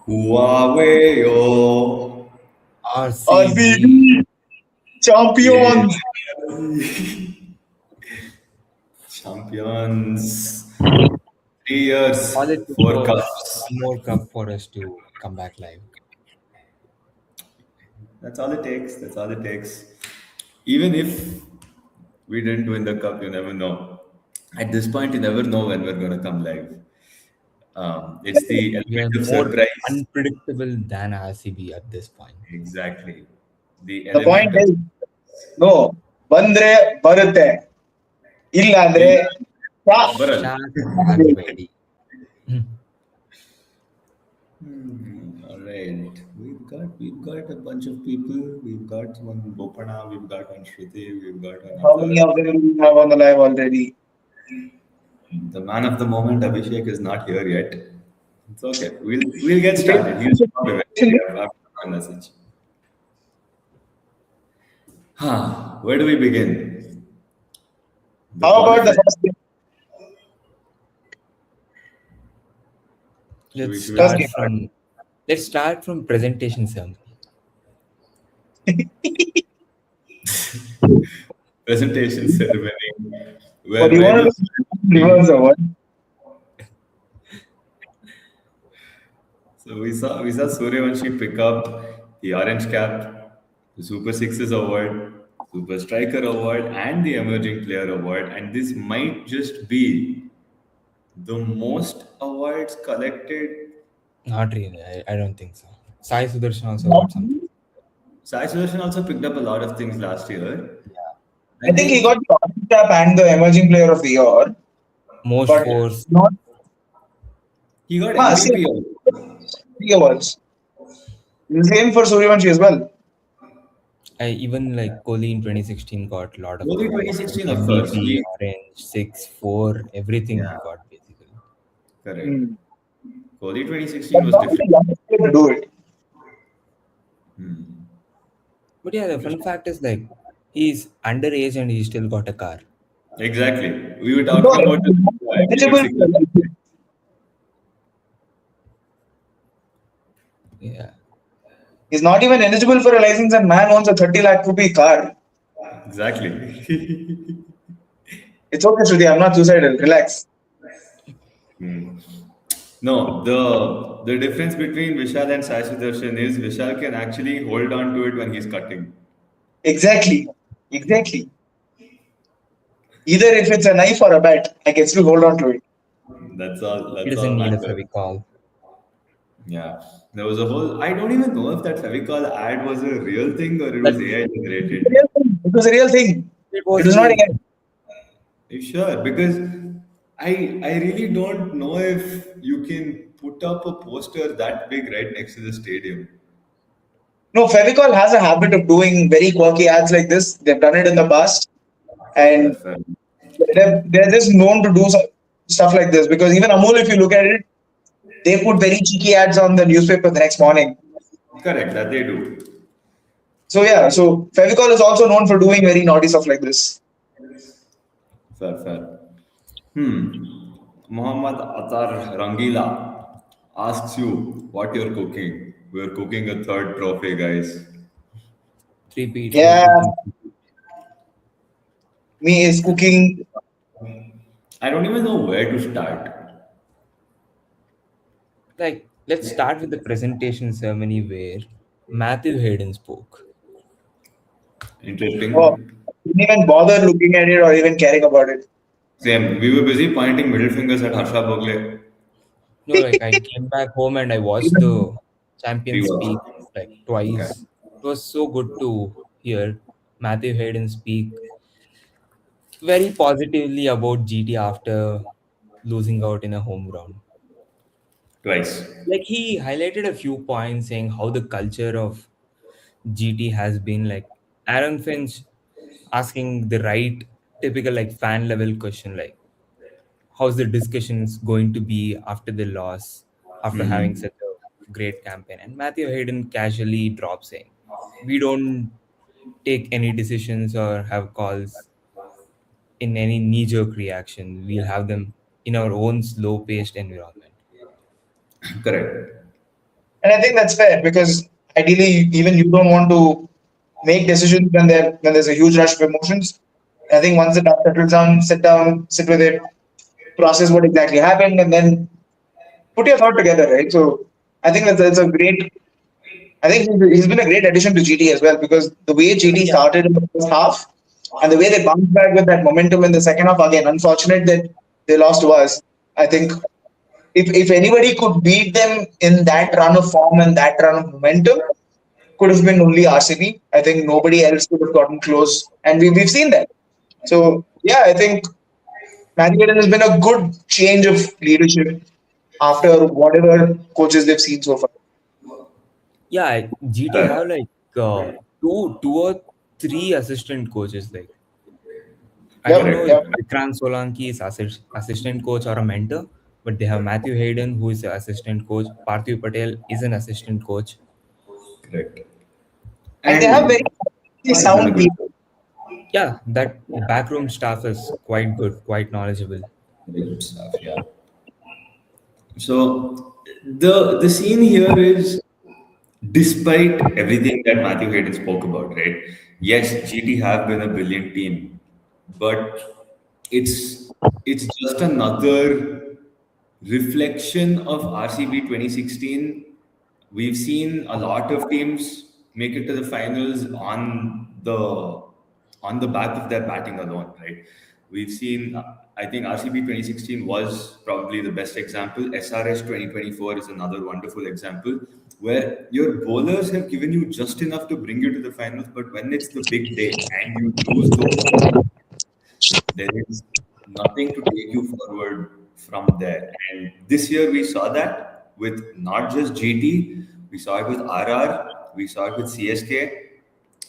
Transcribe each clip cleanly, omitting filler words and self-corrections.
Huawei, RCB. RCB champions. yes, champions. 3 years, All it took 4 cups. one more cup for us to come back live. That's all it takes. That's all it takes. Even if we didn't win the cup, you never know. At this point, you never know when we're going to come live. It's the We are element of more surprise. unpredictable than RCB at this point. Exactly. The The point element of is, no, ಬಂದ್ರೆ ಬರುತ್ತೆ ಇಲ್ಲ ಅಂದ್ರೆ ಇಲ್ಲ ಬರಲ್ಲ. Shaq Agvedi. All right. We've got a bunch of people. We've got one Bopana, we've got one Shruti, we've got how one many Athar. of them do we have on the live already? The man of the moment, Abhishek, is not here yet. It's okay. We'll get started. He'll come eventually after my message. Where do we begin? The How about the qualifier. first game? Let's Should we First start game. start? from presentation ceremony. Presentation ceremony. Where What do you want rivals. to do? Reverse or what? So we saw Suryavanshi pick up the orange cap, the Super Sixes award, Super Striker award, and the Emerging Player award. And this might just be the most awards collected. Not really. I don't think so. Sai Sudarshan also got something. Sai Sudarshan also picked up a lot of things last year. Yeah. I think he got the orange cap and the emerging player of the year, Most but force. not He got same MVP award. 3 awards. The same for Suryavanshi as well. Even like Kohli in 2016 got a lot of Kohli awards. 2016, of course. MVP, Orange, 6, 4, everything he Yeah, got basically. correct. Hmm. Kohli But 2016 was not the different. youngest player to do it. But yeah, the fun fact is like he's underage and he still got a car. Exactly. We were No, talking about this. eligible for license. Yeah. He's not even eligible for a license, and man owns a 30 lakh rupee car. Exactly. It's okay, Shruti. I'm not suicidal. Relax. No, the difference between Vishal and Sai Sudarshan is Vishal can actually hold on to it when he's cutting. Exactly. Exactly. Either if it's a knife or a bat, I can still hold on to it. That's all. He That's doesn't all need a matters. Fevicol. Yeah. There was a whole. I don't even know if that Fevicol ad was a real thing or it was AI generated. It was a real thing. It It was was not real. again. You sure? Because I really don't know if you can put up a poster that big right next to the stadium. No, Fevicol has a habit of doing very quirky ads like this. They've done it in the past, Fair, and fair. they're just known to do stuff like this. Because even Amul, if you look at it, they put very cheeky ads on the newspaper the next morning. Correct, that they do. So yeah, so Fevicol is also known for doing very naughty stuff like this. Fair, fair. Muhammad Atar Rangila asks you what you're cooking. We're cooking a third trophy, guys. 3P. Yeah, me is cooking. I don't even know where to start. Like, let's start with the presentation ceremony where Matthew Hayden spoke. Interesting. Oh, didn't even bother looking at it or even caring about it. Same. We were busy pointing middle fingers at Harsha Bogle. No, like I came back home and I watched the champion Rewatch. speak like Okay. twice. It was so good to hear Matthew Hayden speak very positively about GT after losing out in a home round. Twice. Like he highlighted a few points saying how the culture of GT has been like Aaron Finch asking the right typical like fan level question like how's the discussions going to be after the loss after having such a great campaign, and Matthew Hayden casually drops saying we don't take any decisions or have calls in any knee-jerk reaction. We'll have them in our own slow-paced environment. Correct. And I think that's fair because ideally, even you don't want to make decisions when there's a huge rush of emotions. I think once the dust settles down, sit with it, process what exactly happened, and then put your thought together, right? So I think that's a great. I think he's been a great addition to GT as well because the way GT Yeah, started in the first half and the way they bounced back with that momentum in the second half. Again, unfortunate that they lost to us. I think if anybody could beat them in that run of form and that run of momentum, could have been only RCB. I think nobody else could have gotten close, and we've seen that. So yeah, I think Matthew Hayden has been a good change of leadership after whatever coaches they've seen so far. yeah. GT have like two or three assistant coaches. Like I don't Yep, know Correct. if yep. Vikrant Solanki is assistant coach or a mentor, but they have Matthew Hayden who is the assistant coach. Parthiv Patel is an assistant coach. Correct. And they have And very it's been a sound good, people. Yeah, that backroom staff is quite good, quite knowledgeable. very good stuff. Yeah. So the scene here is, despite everything that Matthew Hayden spoke about, right? Yes, GT have been a brilliant team, but it's it's just another reflection of RCB 2016. We've seen a lot of teams make it to the finals on the back of their batting alone, right? We've seen, I think RCB 2016 was probably the best example. SRS 2024 is another wonderful example where your bowlers have given you just enough to bring you to the finals, but when it's the big day and you lose those bowlers, there is nothing to take you forward from there. And this year we saw that with not just GT, we saw it with RR, we saw it with CSK.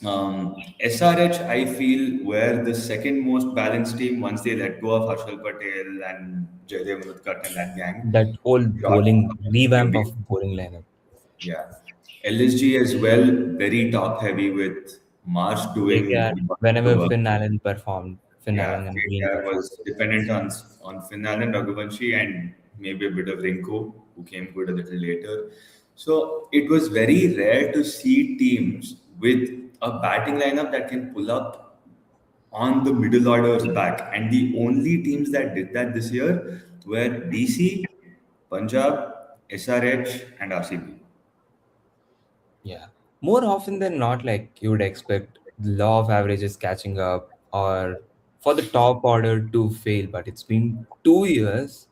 SRH, I feel, were the second most balanced team once they let go of Harshal Patel and Jaydev Mudkat and that gang. That whole Got bowling revamp heavy. of bowling lineup. Yeah. LSG as well, very top heavy with Marsh KKR, doing the whenever work. Finn Allen performed, Finn Yeah, Allen and Green KKR performed. was dependent on Finnan and Raghuvanshi and maybe a bit of Rinku, who came good a little later. So it was very rare to see teams with a batting lineup that can pull up on the middle orders back. And the only teams that did that this year were DC, Punjab, SRH, and RCB. Yeah. More often than not, like you would expect the law of averages catching up or for the top order to fail, but it's been 2 years.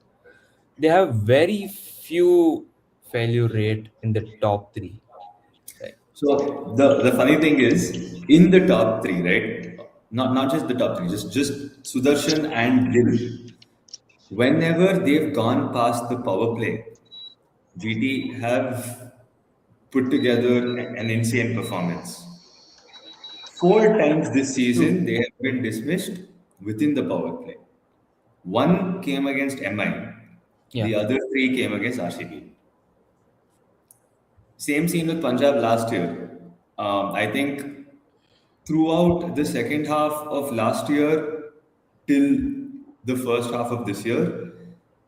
They have very few failure rate in the top three. Like, So the funny thing is, in the top three, right? Not just the top three, just Sudarshan and Gill. Whenever they've gone past the power play, GT have put together an insane performance. Four times this true. season, they have been dismissed within the power play. One came against MI, Yeah. the other three came against RCB. Same scene with Punjab last year. I think throughout the second half of last year till the first half of this year,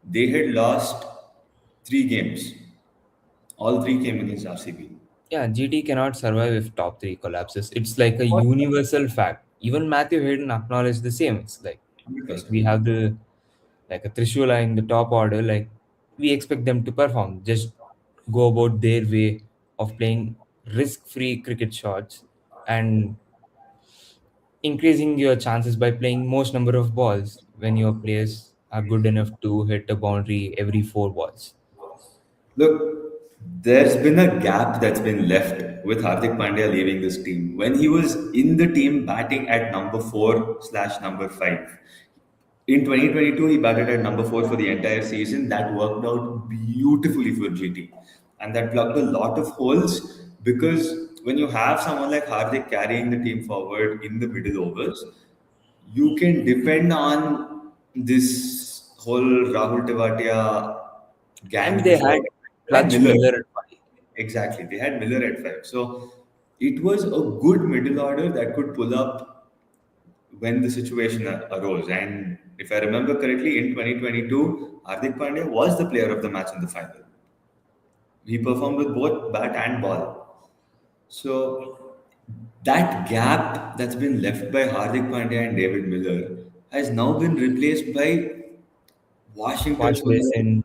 they had lost three games. All three came against RCB. Yeah, GT cannot survive if top three collapses. It's like a universal fact. Even Matthew Hayden acknowledged the same. It's like we 100%. have the like a Trishula in the top order, like we expect them to perform. Just go about their way of playing risk-free cricket shots and increasing your chances by playing most number of balls when your players are good enough to hit a boundary every 4 balls. Look, there's been a gap that's been left with Hardik Pandya leaving this team. When he was in the team batting at number four slash number five, in 2022, he batted at number four for the entire season. That worked out beautifully for GT. And that plugged a lot of holes because when you have someone like Hardik carrying the team forward in the middle overs, you can depend on this whole Rahul Tewatia And gang they to fall. had They had Clutch Miller. Miller at 5. Exactly. They had Miller at five. So it was a good middle order that could pull up when the situation arose. And if I remember correctly, in 2022, Hardik Pandya was the player of the match in the final. He performed with both bat and ball. So that gap that's been left by Hardik Pandya and David Miller has now been replaced by Washington Watch Sundar, Basin.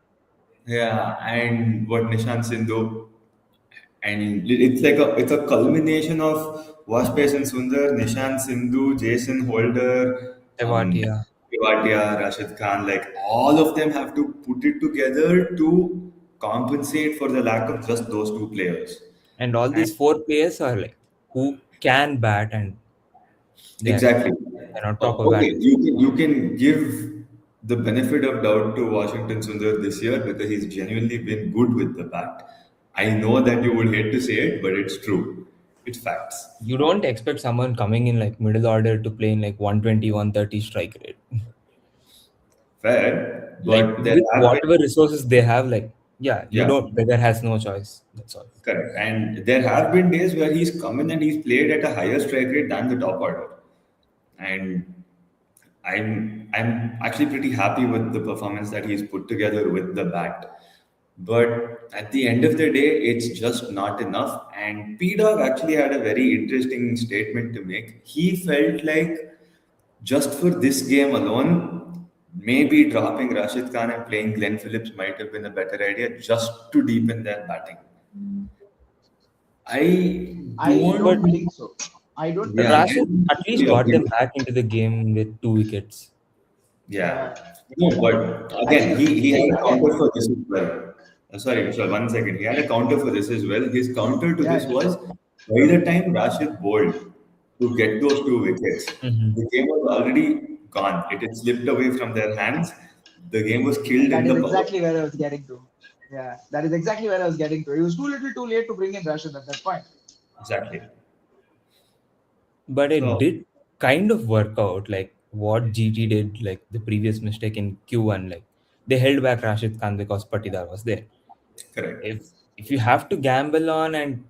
yeah, and what Nishant Sindhu, and it's a culmination of Vashpesh and Sundar, Nishant Sindhu, Jason Holder, Tewatia. Tewatia, Rashid Khan. Like all of them have to put it together to compensate for the lack of just those two players. And all And these four players are like who can bat and exactly. they're not proper Okay, batters. you can give the benefit of doubt to Washington Sundar this year because he's genuinely been good with the bat. I know that you would hate to say it, but it's true. It's facts. You don't expect someone coming in like middle order to play in like 120, 130 strike rate. Fair, Like but there with have whatever been, resources they have, like you yeah, don't Beggar has no choice. That's all. correct. And there have been days where he's come in and he's played at a higher strike rate than the top order. And I'm actually pretty happy with the performance that he's put together with the bat. But at the end of the day, it's just not enough. And P Dog actually had a very interesting statement to make. He felt like just for this game alone, maybe dropping Rashid Khan and playing Glenn Phillips might have been a better idea just to deepen their batting. I I don't, don't think so. I don't think yeah, I Rashid don't at least really got agree. them back into the game with 2 wickets. Yeah. Yeah. No, but I again, think he had see a again. counter for this as well. Sorry, Vishal, 1 second. He had a counter for this as well. His counter to Yeah, this yeah. was by the time Rashid bowled to get those 2 wickets, Mhm. the game was already gone. It had slipped away from their hands. The game was killed That in is the power. exactly where I was getting to. Yeah, that is exactly where I was getting to. It was too little, too late to bring in Rashid at that point. Exactly. But it So, did kind of work out like what GT did, like the previous mistake in Q1. Like they held back Rashid Khan because Patidar was there. correct. If you have to gamble on and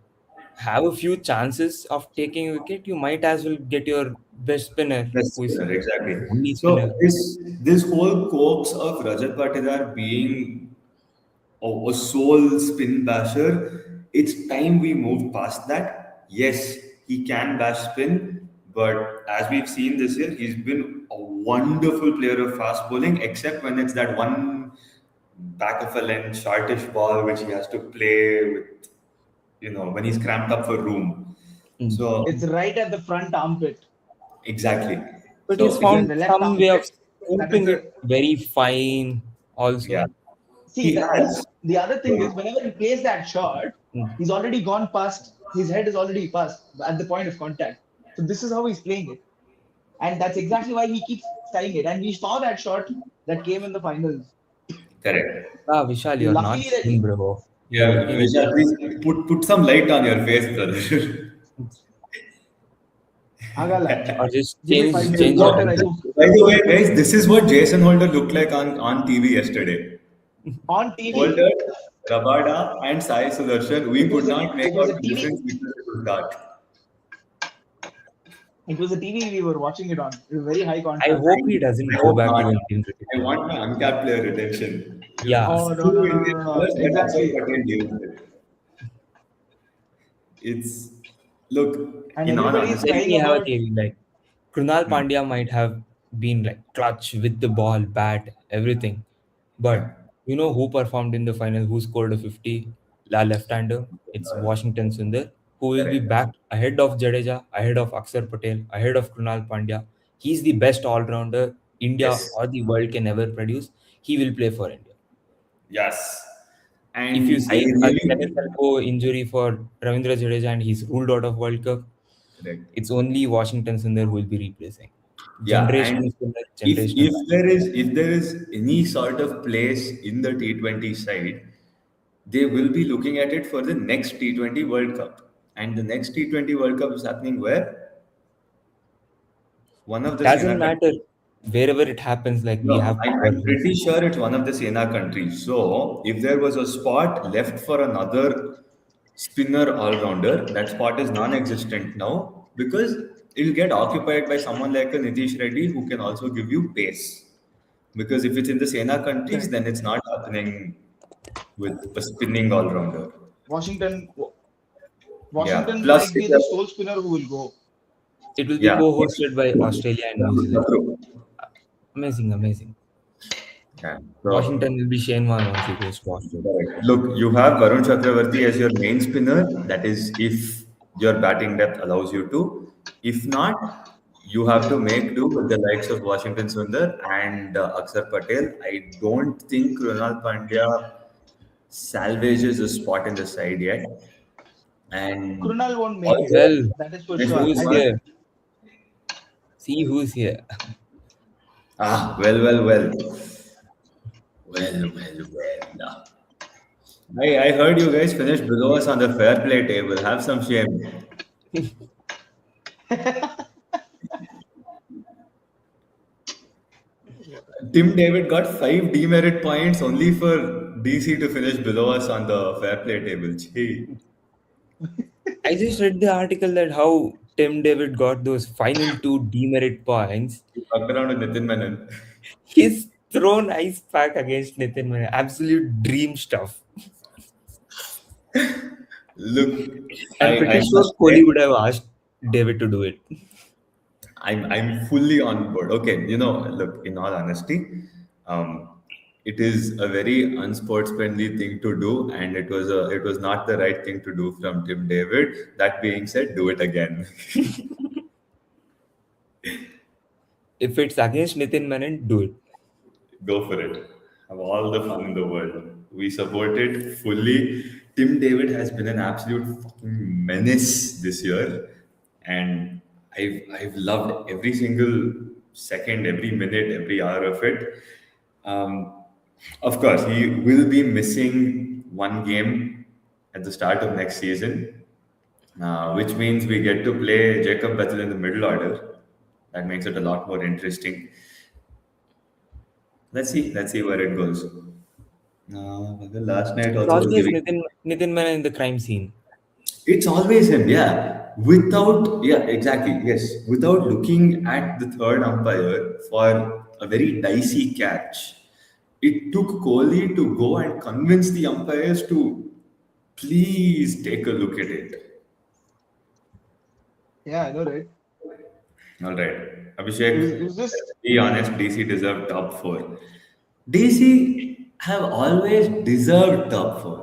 have a few chances of taking a wicket, you might as well get your best spinner, That's who is spinner, exactly. only So spinner. this whole coax of Rajat Patidar being a sole spin basher, it's time we move past that. Yes, he can bash spin, but as we've seen this year, he's been a wonderful player of fast bowling, except when it's that one back of a length, shortish ball which he has to play with, when he's cramped up for room. Mm. So It's right at the front armpit. exactly. But So he's if found The left some way of armpit. That is scooping the it very fine also. yeah, see. he has. The other thing is whenever he plays that shot, Mm. he's already gone past. His head is already past at the point of contact. So this is how he's playing it, and that's exactly why he keeps styling it. And we saw that shot that came in the finals. Correct. Ah, Vishal, you're not Luckily that seeing, bro. Yeah, You're looking Vishal, please put some light on your face, brother. Agala. or just Give me change 5 minutes. change your After I concept. do By the way, guys, this is what Jason Holder looked like on TV yesterday. on TV. Holder, Rabada, and Sai Sudarshan. We It could was a- not make it was out a the TV. difference because it was dark. It was a TV we were watching it on. It was very high I contrast. hope he doesn't I go hope back to not. the Indian cricket. I want my uncapped player retention. Yeah. Oh, no, Two no, no, Indian no, no. players that Exactly. Akshar Patel deals with. It's look And in all everybody's honesty. Let crying me have a about theory. Like Krunal Pandya might have been like clutch with the ball, bat, everything. But you know who performed in the final? Who scored a 50? La left-hander. It's Washington Sundar, who will be Correct. back ahead of Jadeja, ahead of Akshar Patel, ahead of Krunal Pandya. He's the best all-rounder India Yes. or the world can ever produce. He will play for India. Yes. If you And I see a really tennis elbow injury for Ravindra Jadeja and he's ruled out of World Cup, correct. it's only Washington Sundar who will be replacing. Yeah, Generational and spinner, if generational. there is any sort of place in the T20 side, they will be looking at it for the next T20 World Cup. And the next T20 World Cup is happening where? One of the Doesn't Sena matter wherever it happens. Like we No, have I'm power. pretty sure it's one of the Sena countries. So, if there was a spot left for another spinner all rounder, that spot is non existent now because it'll get occupied by someone like a Nitish Reddy who can also give you pace. Because if it's in the Sena countries, then it's not happening with a spinning all rounder. Washington Yeah. Washington Plus, might be the sole spinner who will go. It will be yeah. co-hosted by Australia and New Zealand. True. Amazing. Yeah. So, Washington will be Shane Warne once he goes to Australia. correct. Look, you have Varun Chakravarti as your main spinner. That is, if your batting depth allows you to. If not, you have to make do with the likes of Washington Sundar and Akshar Patel. I don't think Krunal Pandya salvages a spot in the side yet. And Krunal won't make it. Well, That is for Yes, sure. who's I here? think See who's here. well. I heard you guys finished below us on the fair play table. Have some shame. Tim David got 5 demerit points only for DC to finish below us on the fair play table. Gee. I just read the article that how Tim David got those final 2 demerit points. He fucked around with Nitin Menon. He's thrown ice pack against Nitin Menon. Absolute dream stuff. Look, I'm pretty sure must Kohli say, would have asked David to do it. I'm fully on board. Okay, look, in all honesty, it is a very unsportsmanly thing to do, and it was not the right thing to do from Tim David. That being said, do it again. If it's against Nitin Menon, do it. Go for it. Have all the fun in the world. We support it fully. Tim David has been an absolute fucking menace this year, and I've loved every single second, every minute, every hour of it. Of course, he will be missing one game at the start of next season, which means we get to play Jacob Bethel in the middle order. That makes it a lot more interesting. Let's see where it goes. The last night It's also was always giving. Nitin Menon in the crime scene. It's always him, yeah. Exactly, yes. Without looking at the third umpire for a very dicey catch, it took Kohli to go and convince the umpires to please take a look at it. yeah, I know, right? All right, Abhishek, Who's this? be honest, DC deserved top 4. DC have always deserved top 4.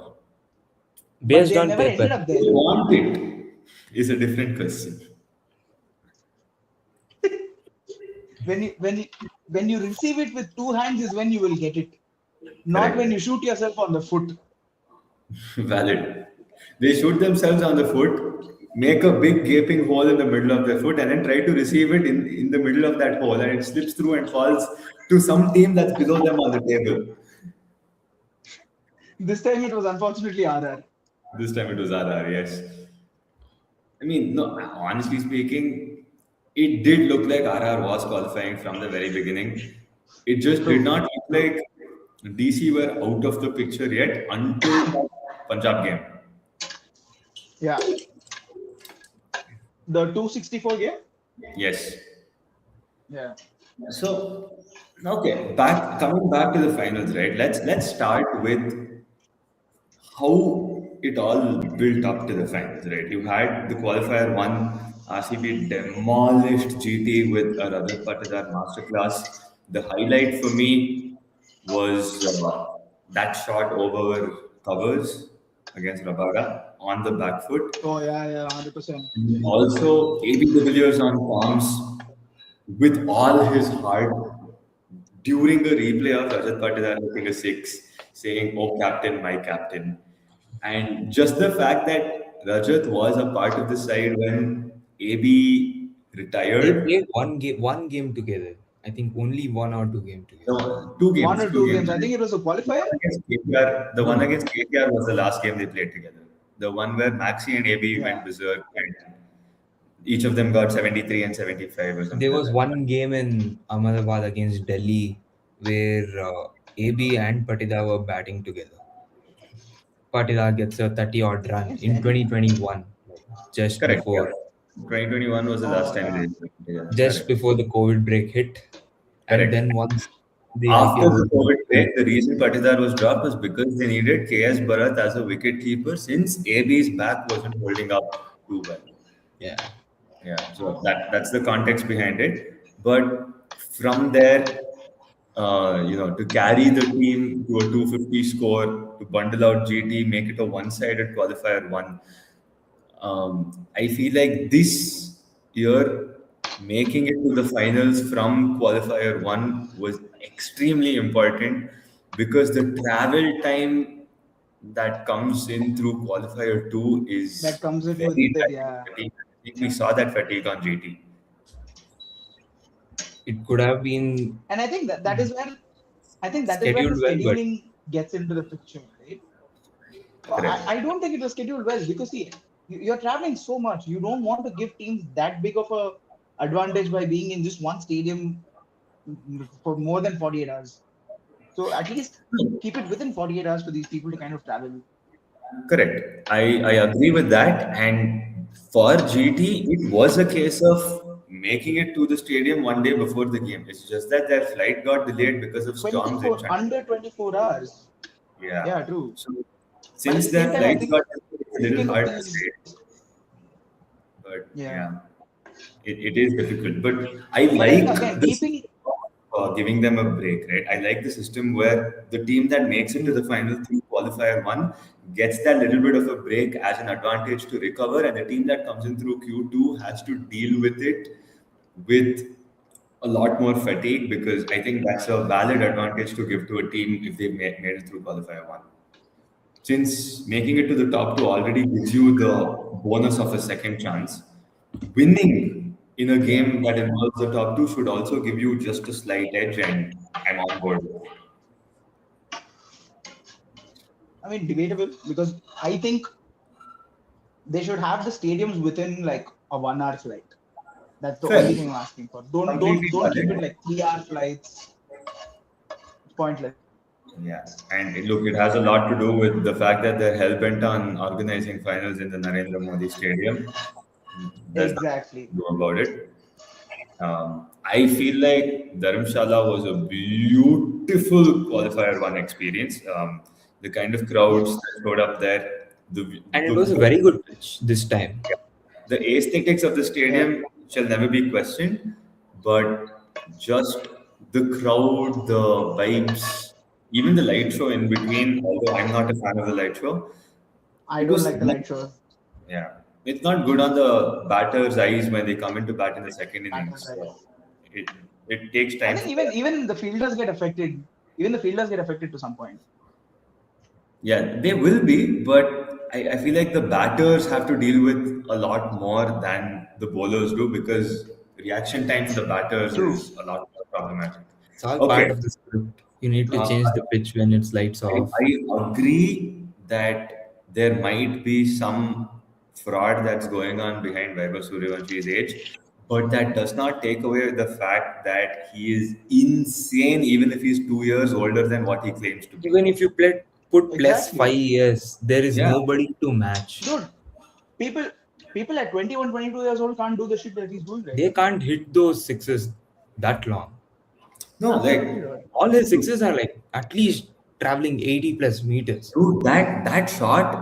But Based they on never ended paper. up They there. want it is a different question. When you receive it with 2 hands is when you will get it. Not Correct. when you shoot yourself on the foot. Valid. They shoot themselves on the foot, make a big gaping hole in the middle of their foot, and then try to receive it in the middle of that hole, and it slips through and falls to some team that's below them on the table. This time it was unfortunately RR. This time it was RR, yes. I mean, no, honestly speaking, it did look like RR was qualifying from the very beginning. It just did not look like DC were out of the picture yet until that Punjab game. Yeah. The 264 game? Yes. Yeah. So, okay, coming back to the finals, right? Let's start with how it all built up to the finals, right? You had the qualifier 1, RCB demolished GT with a Rajat Patidar masterclass. The highlight for me was that shot over covers against Rabada on the back foot. Oh, yeah, 100%. Also, AB de Villiers on forms with all his heart during a replay of Rajat Patidar hitting a 6, saying, "Oh, captain, my captain." And just the fact that Rajat was a part of the side when AB They retired. played one game together. I think only 1 or 2 games together. No, 2 games. 1 or 2 games. I think it was a qualifier. Against KKR, the one against KKR was the last game they played together. The one where Maxi and AB went berserk and each of them got 73 and 75 or something. There like was that. one game in Ahmedabad against Delhi where AB and Patidar were batting together. Patidar gets a 30 odd run in 2021, just Correct. before Yeah. 2021 was the last time they played together. just Correct. before the COVID break hit. Correct. And then once the After IPL the was COVID not break, the reason Patidar was dropped was because they needed KS Bharat as a wicket keeper since AB's back wasn't holding up too well. Yeah. Yeah, so that's the context behind it. But from there, to carry the team to a 250 score, to bundle out GT, make it a one-sided qualifier one. I feel like this year, making it to the finals from qualifier one was extremely important because the travel time that comes in through qualifier two That is comes in with very it, tiring. yeah. Fatigue. I think we saw that fatigue on GT. It could have been And I think that is where the scheduled well, but scheduling gets into the picture, right? Correct. I don't think it was scheduled well because see, you're traveling so much. You don't want to give teams that big of a advantage by being in just one stadium for more than 48 hours. So at least keep it within 48 hours for these people to kind of travel. Correct. I agree with that. And for GT, it was a case of making it to the stadium one day before the game. It's just that their flight got delayed because of storms in 24 China. under 24 hours. Yeah. Yeah, true. So But at since the their same time, I flights think got delayed, it's a little speaking of hard to these, say. But yeah. yeah, it is difficult. But I But I think like again, this keeping giving them a break, right? I like the system where the team that makes it to the final through qualifier one gets that little bit of a break as an advantage to recover, and the team that comes in through Q2 has to deal with it with a lot more fatigue because I think that's a valid advantage to give to a team if they've made it through qualifier one. Since making it to the top two already gives you the bonus of a second chance, winning in a game that involves the top two should also give you just a slight edge, and I'm on board. I mean, debatable because I think they should have the stadiums within like a 1 hour flight. That's the only Fair, thing I'm asking for. Don't completely don't don't keep it valid. like 3 hour flights. It's pointless. Yeah, and look, it has a lot to do with the fact that they're hell bent on organizing finals in the Narendra Modi Stadium. There's nothing Exactly. to do about it. I feel like Dharamshala was a beautiful qualifier one experience. The kind of crowds that showed up there, and it was a the very good pitch this time. the aesthetics of the Yeah. stadium shall never be questioned, but just the crowd, the vibes, even the light show in between. Although I'm not a fan of the light show, I it don't was like the light shows. yeah. It's not good on the batter's eyes when they come into bat in the second innings. So it it takes I time think for even the fielders get affected. Even the fielders get affected to some point. yeah, they will be, but I feel like the batters have to deal with a lot more than the bowlers do because reaction time for the batters True. is a lot more problematic. It's all part Okay, of the script. You need to uh, change the pitch when it's lights off. I agree that there might be some fraud that's going on behind Vaibhav Suryavanshi's age, but that does not take away the fact that he is insane, even if he's 2 years older than what he claims to be. Even if you put plus Exactly. 5 years, there is Yeah, nobody to match. Dude, people people at 21, 22 years old can't do the shit that he's doing right They now. can't hit those sixes that long. no, Absolutely like not. All his sixes are like at least traveling 80 plus meters. dude, that shot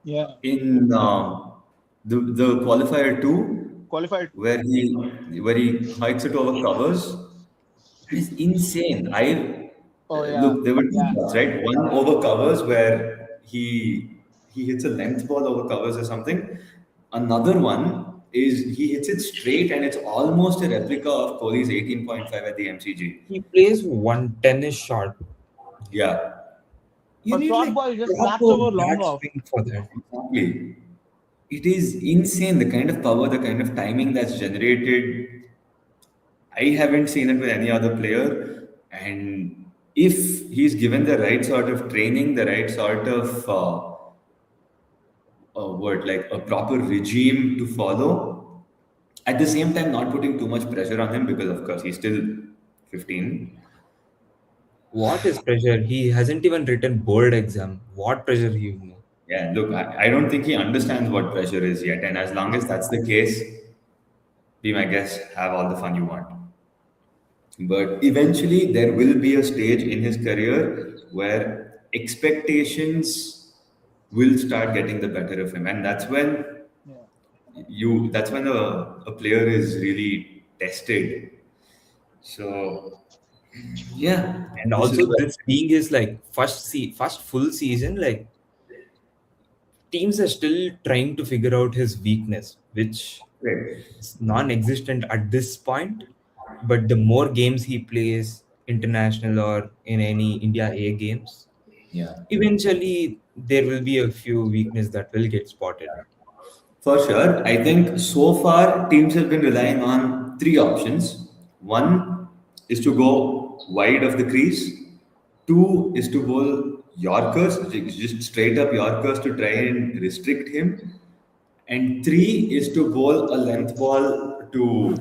Yeah. in the qualifier two, Qualified. where he hikes it over covers, that is insane. I Oh yeah. look, there were two Yeah. shots, right? One over covers where he hits a length ball over covers or something. Another one is he hits it straight and it's almost a replica of Kohli's 18.5 at the MCG. He plays one tennis shot. Yeah, You A need short like ball just slaps proper over long bat off. swing for that. exactly. It is insane the kind of power, the kind of timing that's generated. I haven't seen it with any other player. And if he's given the right sort of training, the right sort of like a proper regime to follow, at the same time, not putting too much pressure on him because, of course, he's still 15. What is pressure? He hasn't even written board exam. What pressure he know? Yeah, look, I don't think he understands what pressure is yet. And as long as that's the case, be my guest, have all the fun you want. But eventually, there will be a stage in his career where expectations will start getting the better of him, and Yeah. that's when a player is really tested. So yeah, And this is also, this being his like first full season, like teams are still trying to figure out his weakness, which great. is non-existent at this point. But the more games he plays, international or in any India A games, Yeah. eventually there will be a few weakness that will get spotted. For sure. I think so far teams have been relying on three options. One is to go wide of the crease. Two is to bowl Yorkers, just straight up Yorkers to try and restrict him. And three is to bowl a length ball to,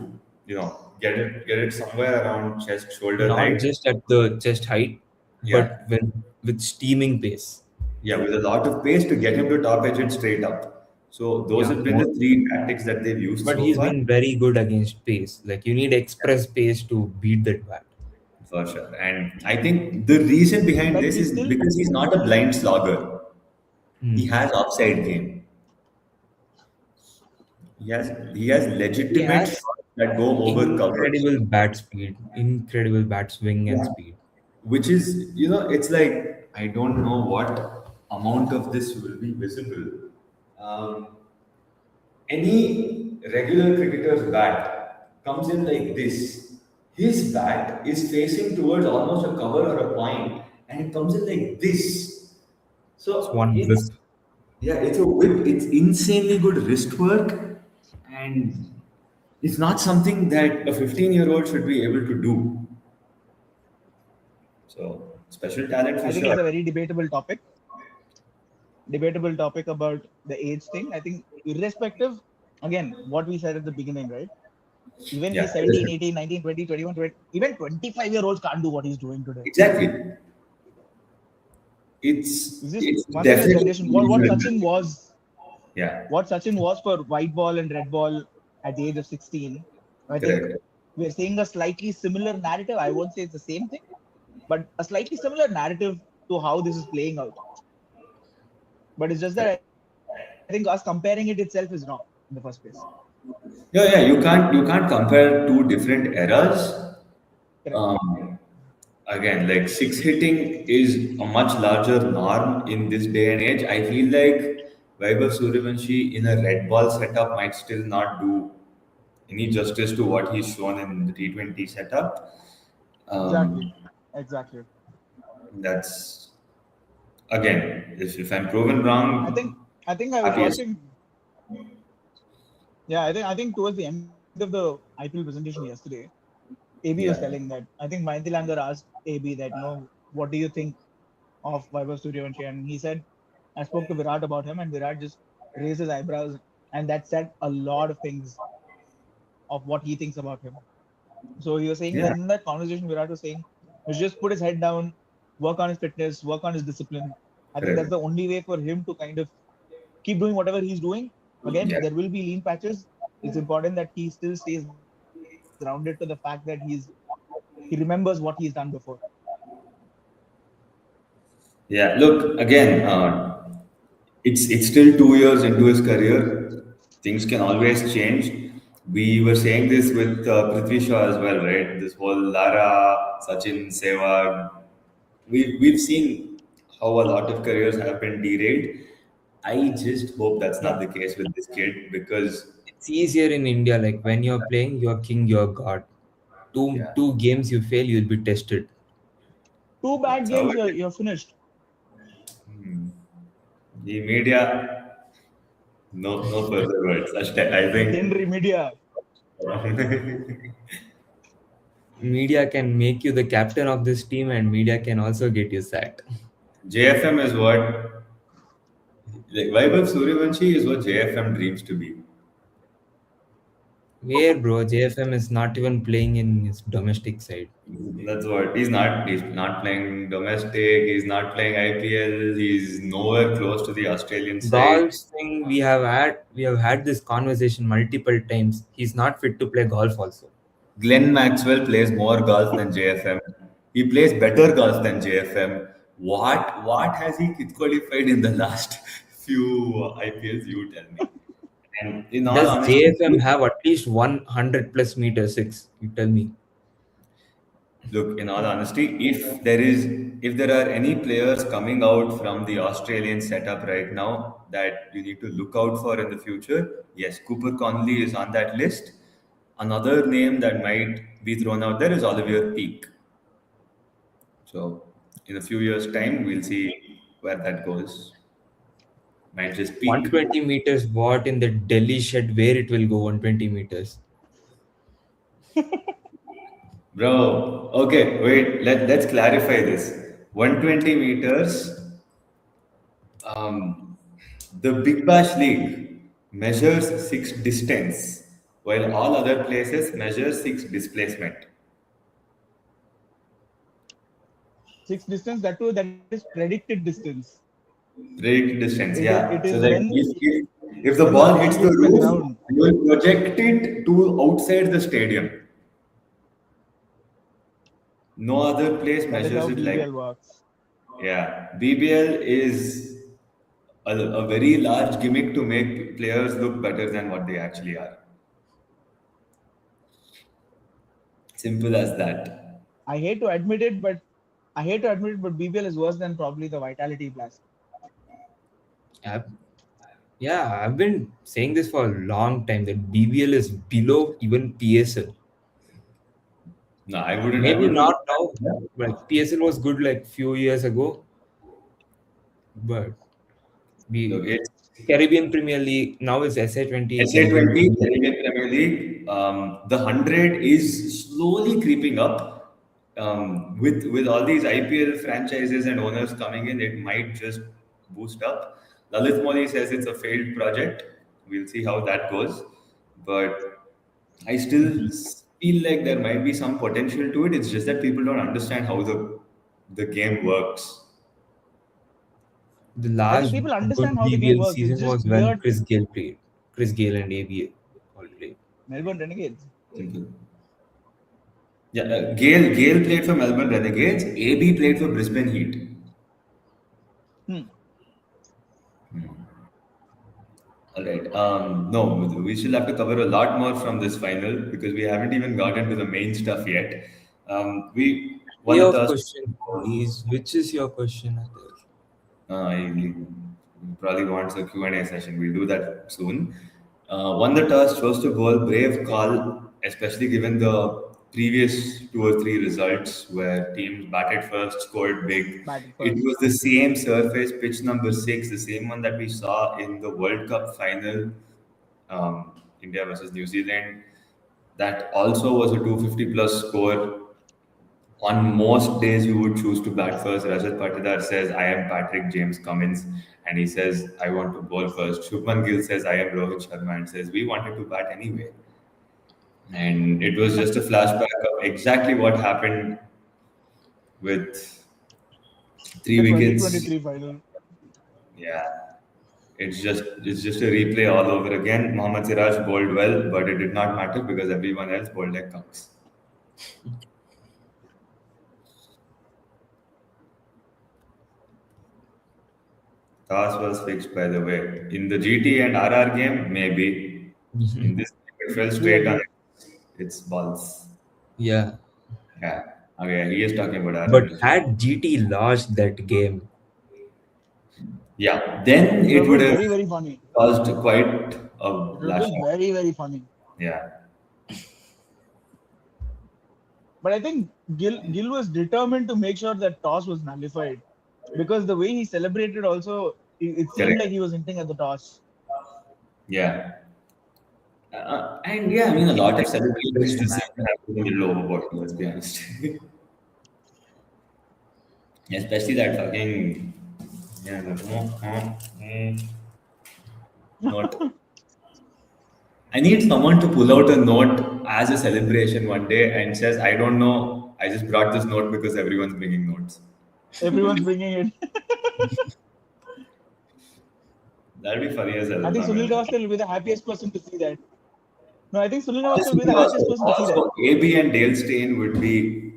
get it somewhere around chest, shoulder Not height. just at the chest height, Yeah. but with steaming pace. Yeah, with a lot of pace to get him to top edge and straight up. So those Yeah, have been the three tactics that they've used but so he's far. been very good against pace. Like you need express pace to beat that bat. For sure. And I think the reason behind But this he's is still because he's not a blind slogger. He Hmm. has offside game. He has He legitimate has shots that go over covers. incredible bat speed, incredible bat swing and Yeah. speed. Which is, it's like I don't know what amount of this will be visible. Um, any regular cricketer's bat comes in like this. His bat is facing towards almost a cover or a point, and it comes in like this. It's So one it's whip. yeah, it's a whip. It's insanely good wrist work, and it's not something that a 15-year-old should be able to do. So special talent for I think it's sure. a very debatable topic. Debatable topic about the age thing. I think irrespective, again, what we said at the beginning, right? Even Yeah, he's 17, 18, 19, 20, 21, 20, even 25-year-olds can't do what he's doing today. exactly. It's It's just it's one in a definitely generation. yeah, What Sachin was for white ball and red ball at the age of 16. I think correct. we're seeing a slightly similar narrative. I won't say it's the same thing, but a slightly similar narrative to how this is playing out. But it's just that I think us comparing it itself is wrong in the first place. Yeah, you can't compare two different eras. Correct. Again, like six hitting is a much larger norm in this day and age. I feel like Vaibhav Suryavanshi in a red ball setup might still not do any justice to what he's shown in the T20 setup. Exactly. Um, Exactly. that's again, if I'm proven wrong, I think I was happiest. watching. Yeah, I think towards the end of the IPL presentation yesterday, AB was Yeah, telling that I think Mayanti Lander asked AB that what do you think of Vaibhav Suryavanshi, and he said I spoke to Virat about him, and Virat just raised his eyebrows, and that said a lot of things of what he thinks about him. So he was saying yeah, that in that conversation, Virat was saying he should just put his head down, work on his fitness, work on his discipline. I think that's correct. the only way for him to kind of keep doing whatever he's doing. Again, Yeah. there will be lean patches. It's important that he still stays grounded to the fact that he remembers what he's done before. Yeah, look again. It's still 2 years into his career. Things can always change. We were saying this with Prithvi Shaw as well, right? This whole Lara, Sachin, Sehwag. We've seen how a lot of careers have been derailed. I just hope that's Yeah. not the case with this kid because It's easier in India. Like when you're playing, you're king, you're god. Two yeah, two games you fail, you'll be tested. Two bad that's how games, it is. you're finished. The media, no further words. I Henry think. Media. Media can make you the captain of this team, and media can also get you sacked. JFM is what like Vaibhav Suryavanshi is what JFM dreams to be. Where, bro? JFM is not even playing in his domestic side. That's what he's not playing domestic, he's not playing IPL, he's nowhere close to the Australian side. Golf thing, we have had this conversation multiple times. He's not fit to play golf also. Glenn Maxwell plays more golf than JFM. He plays better golf than JFM. What has he qualified in the last few IPLs? You tell me. And in all Does honesty, JFM have at least 100 plus meter six? You tell me. look, in all honesty, if there are any players coming out from the Australian setup right now that you need to look out for in the future, yes, Cooper Conley is on that list. Another name that might be thrown out there is Olivier Peak. So in a few years' time, we'll see where that goes. Might just peak. 120 meters, what in the Delhi shed where it will go 120 meters? Bro, okay, wait, let's clarify this. 120 meters, um, the Big Bash League measures six distance, while all other places measure six displacement. Six distance, that too, that is predicted distance. Predicted distance, yeah. It So is like when if the when ball the hits ball the hits the roof, ground. you will project it to outside the stadium. No other place That is measures how it like. BBL works. Yeah, BBL is a very large gimmick to make players look better than what they actually are. Simple as that. I hate to admit it, but BBL is worse than probably the Vitality Blast. I've, yeah, I've been saying this for a long time that BBL is below even PSL. No, I wouldn't. Maybe not now. Yeah. Like PSL was good like few years ago, but Look, we it's Caribbean Premier League now is SA20. SA20, Caribbean Premier League. The 100 is slowly creeping up. With all these IPL franchises and owners coming in, it might just boost up. Lalit Modi says it's a failed project. We'll see how that goes. But I still feel like there might be some potential to it. It's just that people don't understand how the game works. The I think last people good understand how the game BBL works. It's season just was when weird. Chris Gale played. Chris Gale and ABA all played. Melbourne Renegades. Simple. Yeah, Gale played for Melbourne Renegades. AB played for Brisbane Heat. Hmm. All right. No, we still have to cover a lot more from this final because we haven't even gotten to the main stuff yet. We won Your the toss. question, please. Which is your question, Atul? He probably wants a Q&A session. We'll do that soon. Won the toss, chose to bowl. Brave call, especially given the previous two or three results where teams batted first, scored big. Batted It first. was the same surface, pitch number 6, the same one that we saw in the World Cup final, India versus New Zealand. That also was a 250 plus score. On most days, you would choose to bat first. Rajat Patidar says, I am Patrick James Cummins. And he says, I want to bowl first. Shubman Gill says, I am Rohit Sharma and says, we wanted to bat anyway. And it was just a flashback of exactly what happened with three The wickets. 2023 final. Yeah. It's just a replay all over again. Mohammad Siraj bowled well, but it did not matter because everyone else bowled like cocks. Toss was fixed, by the way. In the GT and RR game, maybe. In this game, it fell straight on its balls. Yeah. Yeah. Okay, he is talking about RR. But had GT lost that game, Yeah, then It it would would be have very, very funny. caused quite a It would lash. be very, very funny. Yeah. But I think Gill was determined to make sure that toss was nullified because the way he celebrated also, it seemed Correct. like he was hinting at the toss. Yeah. And yeah, I mean, a lot of celebrations just happen in the middle overboard, let's be honest. Especially that fucking. Yeah, note. I need someone to pull out a note as a celebration one day and says, I don't know, I just brought this note because everyone's bringing notes. Everyone's bringing it. That'd be funny as hell. I think Sunil Gavaskar will be the happiest person to see that. No, I think Sunil Navath will be the happiest person to see that. Also, AB and Dale Steyn would be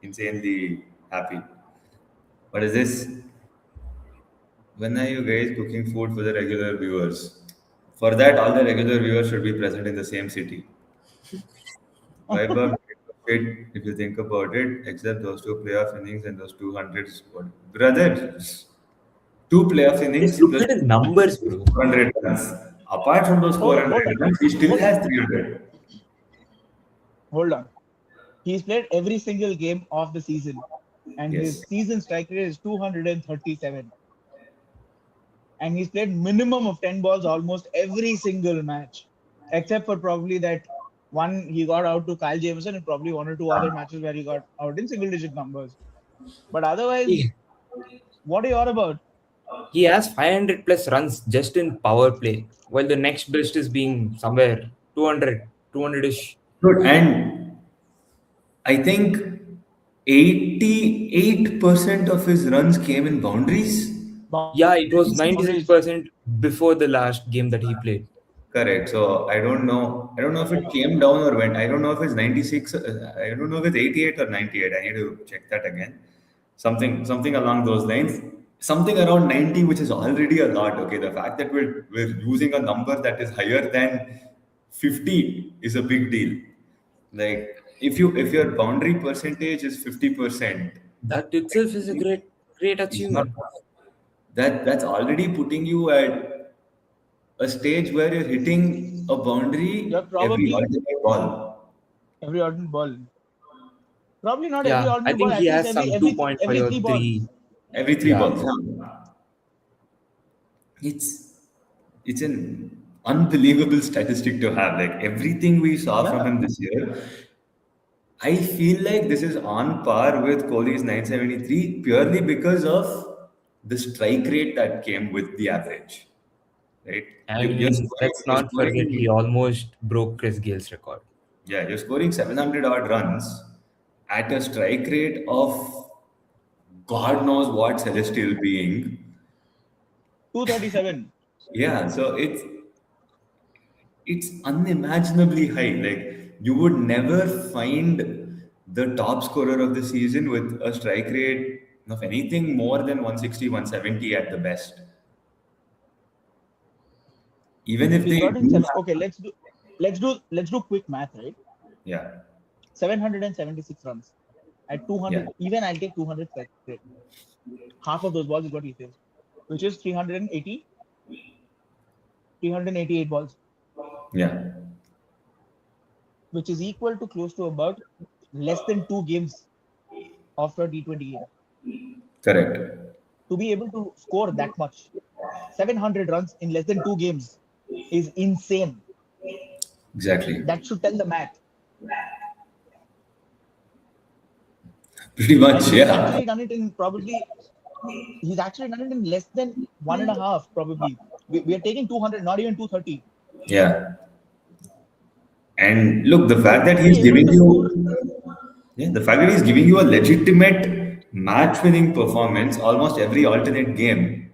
insanely happy. What is this? When are you guys cooking food for the regular viewers? For that, all the regular viewers should be present in the same city. Vibe it if you think about it, except those two playoff innings and those 200 squad. Brother, two playoff innings Just look plus at his numbers, bro. 400 runs. Apart from those Hold on, 400 runs, he still has 300. Hold on. He's played every single game of the season, and his Yes. season strike rate is 237. And he's played minimum of 10 balls almost every single match, except for probably that one he got out to Kyle Jameson and probably one or two other matches where he got out in single-digit numbers. But otherwise, He, what are you all about? he has 500 plus runs just in power play, while the next best is being somewhere 200-ish. Good. And I think 88% of his runs came in boundaries. Yeah, it was Boundaries. 96% before the last game that he played. Correct. So I don't know. I don't know if it came down or went. I don't know if it's 96. I don't know if it's 88 or 98. I need to check that again. Something along those lines. Something around 90, which is already a lot. Okay, the fact that we're using a number that is higher than 50 is a big deal. Like if your boundary percentage is 50%, That itself is a great it's not achievement. that's already putting you at a stage where you're hitting a boundary You're every probably alternate ball. every alternate ball. Probably not every Yeah, I alternate think ball. At he least has some every 2.5 every or three balls. 3. Every three Yeah. balls. Yeah. It's an unbelievable statistic to have. Like everything we saw from Yeah. him this year, I feel like this is on par with Kohli's 973 purely because of the strike rate that came with the average. Right? I You're mean, let's you're not forget he scoring, almost broke Chris Gale's record. yeah, you're scoring 700 odd runs at a strike rate of God knows what celestial being. 237. Yeah, so it's unimaginably high. Like you would never find the top scorer of the season with a strike rate of anything more than 160, 170 at the best. Even if He's they gotten do seven. have, Okay, let's do quick math, right? yeah, 776 runs at 200. yeah, Even I'll take 200 strike rate. Half of those balls is what he says, which is 380, 388 balls, yeah, which is equal to close to about less than 2 games of a T20 game. correct. To be able to score that much, 700 runs in less than 2 games is insane. Exactly. That should tell the math. Pretty And much, he's yeah. actually done it in probably he's actually done it in less than 1.5 probably. We are taking 200, not even 230. Yeah. And look, the fact that To he's be able giving to you, score, yeah, the fact that he's giving you a legitimate match-winning performance almost every alternate game,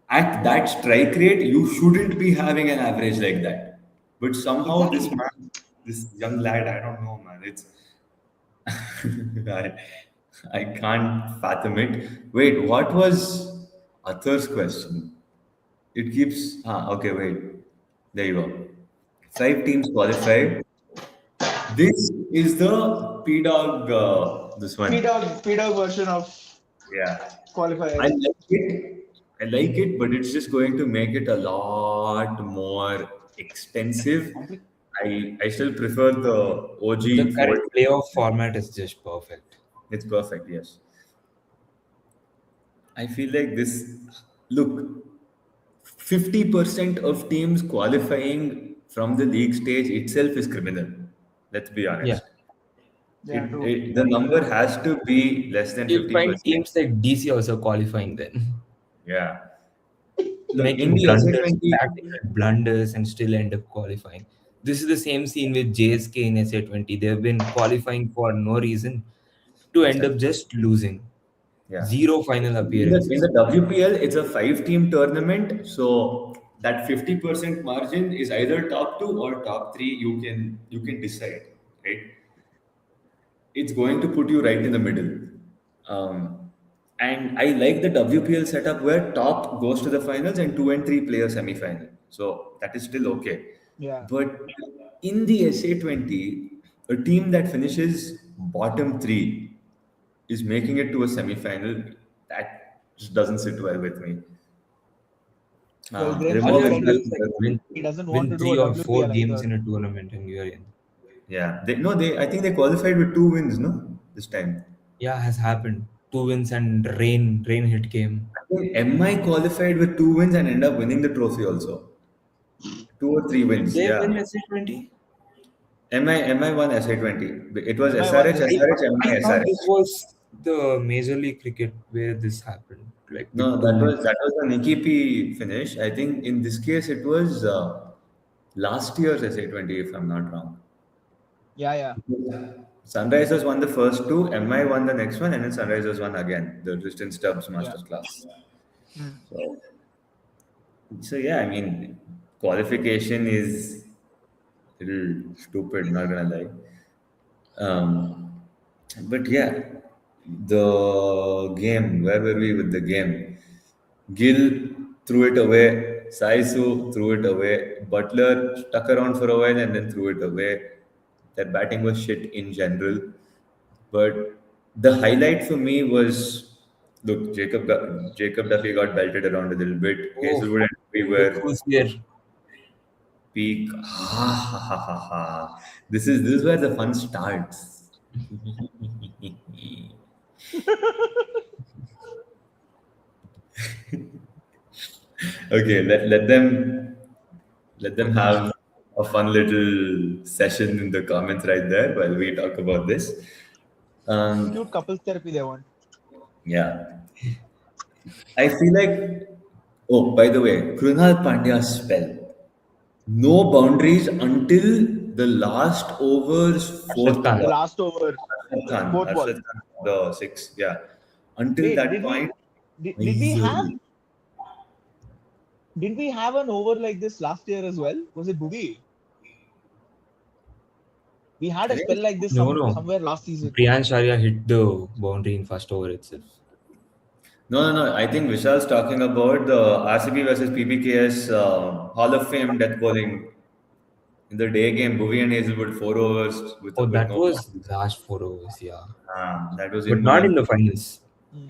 at that strike rate, you shouldn't be having an average like that. But somehow this exactly. man, this young lad, I don't know, man. It's I, I can't fathom it. Wait, what was Athur's question? It keeps okay, wait. There you go. 5 teams qualified. This is the P Dog this one. P-Dog version of Yeah. I qualifiers. like it. I like it, but it's just going to make it a lot more expensive. I still prefer the OG The fold. current playoff format is just perfect. It's perfect, yes. I feel like this look, 50% of teams qualifying from the league stage itself is criminal. Let's be Yeah. honest. Yeah, true. The number has to be less than You'll find 50%. teams like DC also qualifying then. Yeah. Look, in Making the blunders, SA20, tactical blunders, and still end up qualifying. This is the same scene with JSK in SA20. They've been qualifying for no reason to end up just losing. yeah. Zero final In appearances. the WPL, it's a 5-team tournament, so that 50% margin is either top two or top three. You can decide, right? It's going to put you right in the middle. And I like the WPL setup where top goes to the finals and two and three play a semi-final. So that is still okay. Yeah. But in the SA20, a team that finishes bottom three is making it to a semi-final. That just doesn't sit well with me. Well, Graham Remove Potter All you have to do it. is like said he doesn't want win to do 3 a or 4 WPL games either. in a tournament and you're in. Yeah, they. I think they qualified with 2 wins, no, this time. Yeah, has happened. 2 wins and rain hit game. I think MI qualified with 2 wins and end up winning the trophy also. 2 or 3 wins, They yeah. win SA20. MI won SA20. It was MI SRH, won. SRH, MI, I thought this SRH. was the Major League Cricket where this happened. Like with No, 2 wins. that was the Nikki P finish. I think in this case it was last year's SA20, if I'm not wrong. Yeah. Sunrisers won the first two, MI won the next one, and then Sunrisers won again, the Tristan Stubbs Masters class. Mm. So yeah, I mean, qualification is a little stupid, not gonna lie. But yeah, the game, where were we with the game? Gill threw it away, Saisu threw it away, Butler stuck around for a while and then threw it away. Their batting was shit in general. But the highlight for me was, look, Jacob Duffy got belted around a little bit. Hazelwood and we Look were who's here. peak. This is where the fun starts. Okay, let them have a fun little session in the comments right there while we talk about this. Cute couples therapy they want. Yeah, I feel like. Oh, by the way, Krunal Pandya's spell. No boundaries until the last over's fourth Arshad Khan. The ball. last over, Khan, fourth ball. Arshad Khan, the six, yeah. Until Wait, that did point, did we have an over like this last year as well? Was it Bhuvi? We had a spell like this No. somewhere last season. Priyansh Arya hit the boundary in first over itself. No. I think Vishal's talking about the RCB versus PBKS Hall of Fame death bowling in the day game. Bhuvi and Hazelwood 4 overs with That no was last 4 overs, yeah. that was But not in the finals.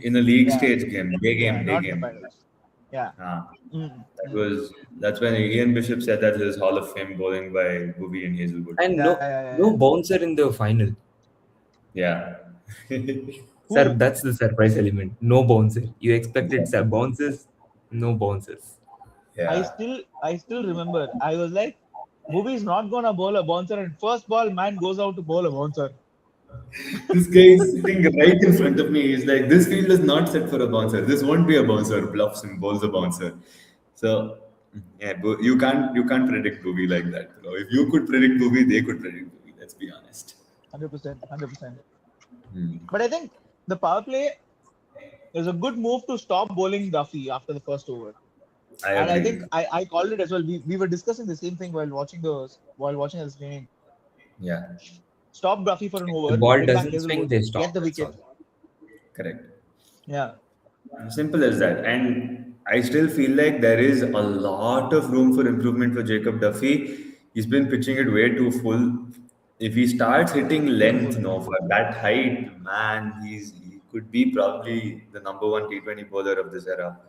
in a league Yeah. stage game, day game. Not in the finals. Yeah. That's when Ian Bishop said that his Hall of Fame bowling by Bhuvi and Hazelwood. And Yeah. no bouncer in the final. Yeah. Sir, that's the surprise element. No bouncer. You expected bounces, no bouncers. Yeah. I still remember. I was like, Bhuvi is not gonna bowl a bouncer, and first ball, man goes out to bowl a bouncer. This guy is sitting right in front of me. He's like, this field is not set for a bouncer. This won't be a bouncer. Bluffs and bowls a bouncer. So yeah, you can't predict Bhuvi like that. Bro. If you could predict Bhuvi, they could predict Bhuvi. Let's be honest. 100%. But I think the power play is a good move to stop bowling Duffy after the first over. I agree. think I called it as well. We were discussing the same thing while watching the screening. Yeah. Stop Duffy for an over. The ball bring back doesn't Hazelwood, swing, they stop. Get the That's wicket. Correct. Yeah. Simple as that. And I still feel like there is a lot of room for improvement for Jacob Duffy. He's been pitching it way too full. If he starts hitting length, for that height, man, he could be probably the number one T20 bowler of this era.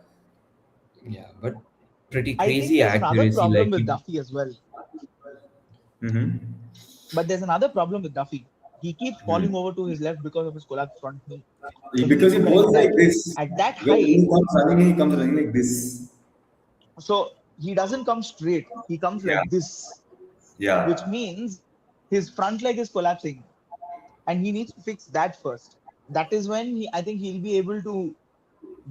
Yeah, but pretty I think crazy there's another accuracy. problem Like with Duffy as well. But there's another problem with Duffy. He keeps falling over to his left because of his collapsed front knee. So Because he bowls like this. At that When height, he comes running like this. so he doesn't come straight. He comes like this, Yeah. which means his front leg is collapsing, and he needs to fix that first. That is when I think he'll be able to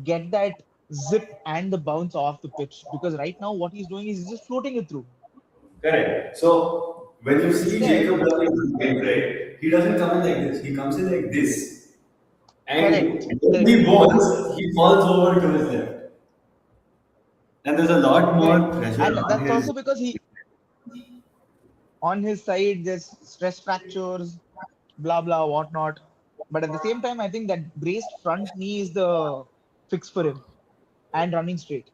get that zip and the bounce off the pitch. Because right now, what he's doing is he's just floating it through. Correct. So when you see Jacob Duffy in right, he doesn't come in like this. He comes in like this. And Correct. when he bowls, he falls over to his left. And there's a lot more Correct. pressure And on that's his. also because he on his side there's stress fractures, blah blah whatnot. But at the same time, I think that braced front knee is the fix for him and running straight.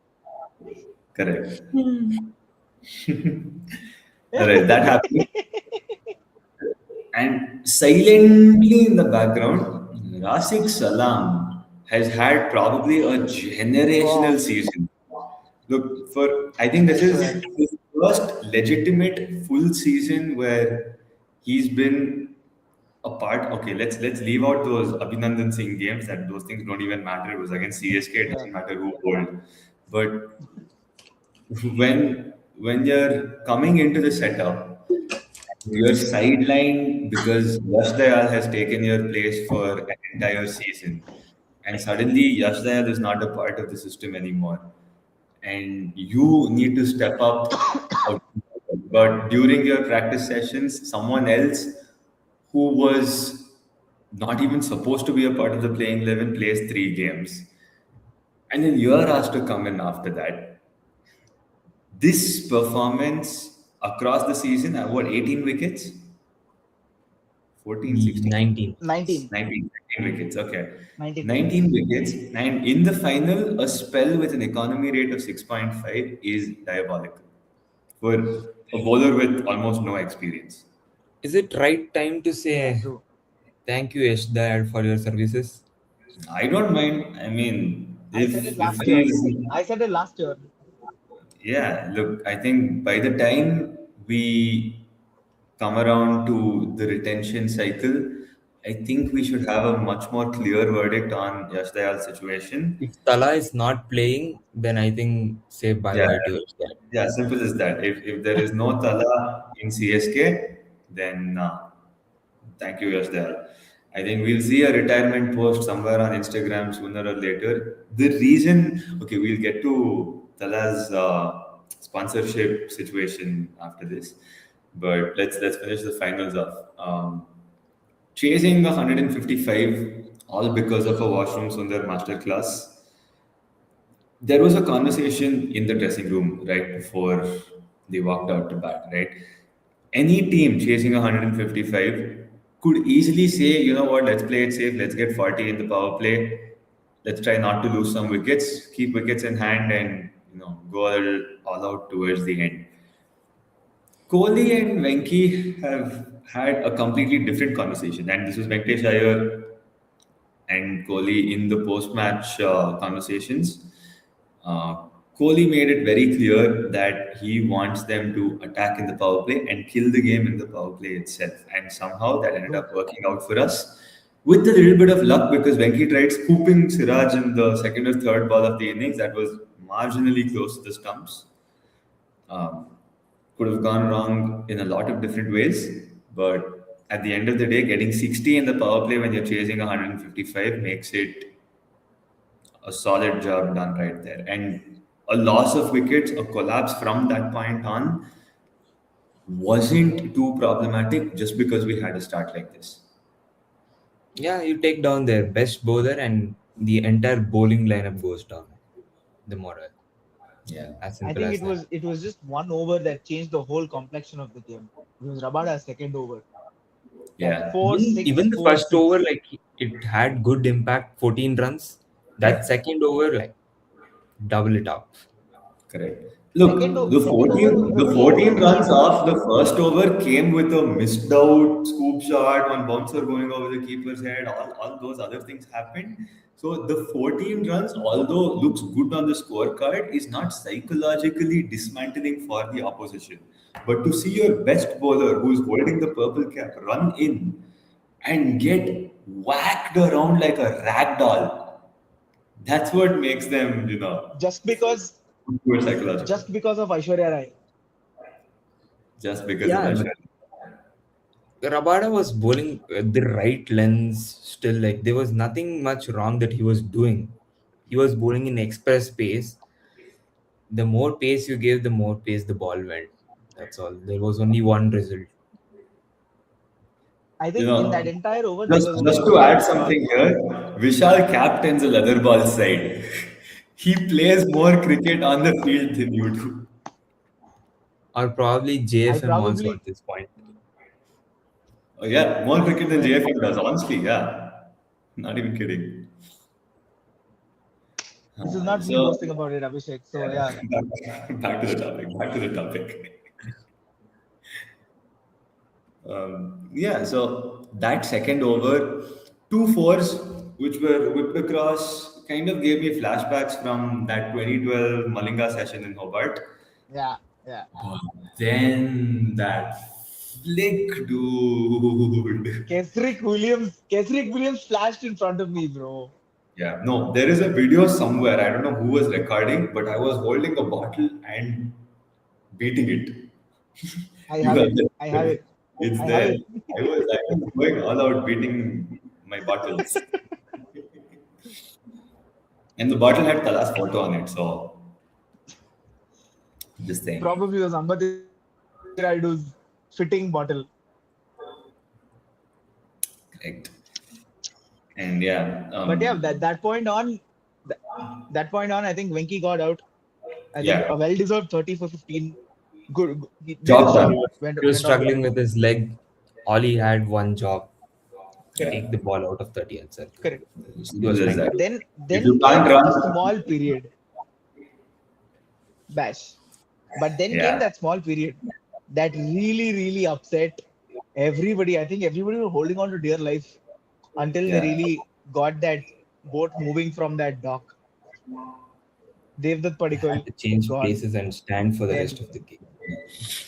Correct. All right, that happened. And silently in the background, Rasik Salam has had probably a generational Wow, season. Look, for I think this is correct. his first legitimate full season where he's been a part. Okay, let's leave out those Abhinandan Singh games. That those things don't even matter. It was against CSK. It Yeah. doesn't matter who bowled. But when you're coming into the setup, you're sidelined because Yash Dayal has taken your place for an entire season, and suddenly Yash Dayal is not a part of the system anymore, and you need to step up. But during your practice sessions, someone else who was not even supposed to be a part of the playing 11 plays 3 games, and then you're asked to come in after that. This performance across the season, what, 18 wickets? 14, 16, 19. 19. 19, 19 wickets. Okay. 19 wickets. 19 wickets. And in the final, a spell with an economy rate of 6.5 is diabolical for a bowler with almost no experience. Is it right time to Yeah, say true. thank you, Yash Dayal, for your services? I don't mind. I mean, I said it if last year. he's I said it last year. yeah, look, I think by the time we come around to the retention cycle, I think we should have a much more clear verdict on Yash Dayal's situation. If Tala is not playing, then I think say bye Yeah, bye to Yash Dayal. yeah, simple as that. If there is no Tala in CSK, then thank you, Yash Dayal. I think we'll see a retirement post somewhere on Instagram sooner or later. The reason, okay, we'll get to Tala's sponsorship situation after this, but let's finish the finals off. Chasing 155, all because of a washroom Sundar masterclass. There was a conversation in the dressing room right before they walked out to bat, right? Any team chasing 155 could easily say, you know what, let's play it safe, let's get 40 in the power play, let's try not to lose some wickets, keep wickets in hand, and go all out towards the end. Kohli and Venki have had a completely different conversation, and this was Venkatesh Iyer and Kohli in the post-match conversations. Uh, Kohli made it very clear that he wants them to attack in the power play and kill the game in the power play itself, and somehow that ended True. up working out for us. With a little bit of luck, because Venki tried scooping Siraj in the second or third ball of the innings, that was marginally close to the stumps. Um, could have gone wrong in a lot of different ways, but at the end of the day, getting 60 in the power play when you're chasing 155 makes it a solid job done right there. And a loss of wickets, a collapse from that point on, wasn't too problematic just because we had a start like this. Yeah, you take down their best bowler and the entire bowling lineup goes down. The morale. Yeah. As I simple think as that. it was just one over that changed the whole complexion of the game. It was Rabada's second over. Yeah. Four, six, Even the four, first six. over, like it had good impact, 14 runs. That Yeah. second over, like double it up. Correct. Look, Second over the was 14, the the 14 most runs important. off the first over came with a missed out scoop shot, one bouncer going over the keeper's head, all those other things happened. So the 14 runs, although looks good on the scorecard, is not psychologically dismantling for the opposition. But to see your best bowler who's holding the purple cap run in and get whacked around like a rag doll, that's what makes them, Just because good psychological. just because of Aishwarya Rai. Just because Yeah, of but that. Rabada was bowling the right lens still. Like there was nothing much wrong that he was doing. He was bowling in express pace. The more pace you gave, the more pace the ball went. That's all. There was only one result. I You think in that know, entire over, there just was just one to clear add call. something here, Vishal captains a leather ball side. He plays more cricket on the field than you do. Or probably I JFM also probably at this point. Oh, yeah, more cricket than well, JFM does, honestly, yeah. Not even kidding. this is not me So, boasting about it, Abhishek. So yeah, back to the topic. Back to the topic. Yeah, so that second over, two fours which were whipped across, kind of gave me flashbacks from that 2012 Malinga session in Hobart. yeah, yeah. But then that flick, dude. Kesrick Williams flashed in front of me, bro. Yeah, no, there is a video somewhere. I don't know who was recording, but I was holding a bottle and beating it. I You have have it. I have the, it. it's I have there. it. I was going all out beating my bottles, and the bottle had Kala's photo on it. So just saying, Probably was Ambati Raidu's fitting bottle. correct. And yeah, But yeah, th- that point on, I think Venki got out. I think yeah, a well-deserved 30 for 15. Good. He did job his done. job. He was Went on well. struggling with his leg. All he had one job: Yeah, take the ball out of 30 itself. Correct. He was just trying that. to. Then If you then can't came a run, small period. Bash. But then came yeah, that small period that really upset everybody. I think everybody was holding on to dear life until they yeah. really got that boat moving from that dock. Devdutt Had Padikkal to change gone. places and stand for the Then rest of the game.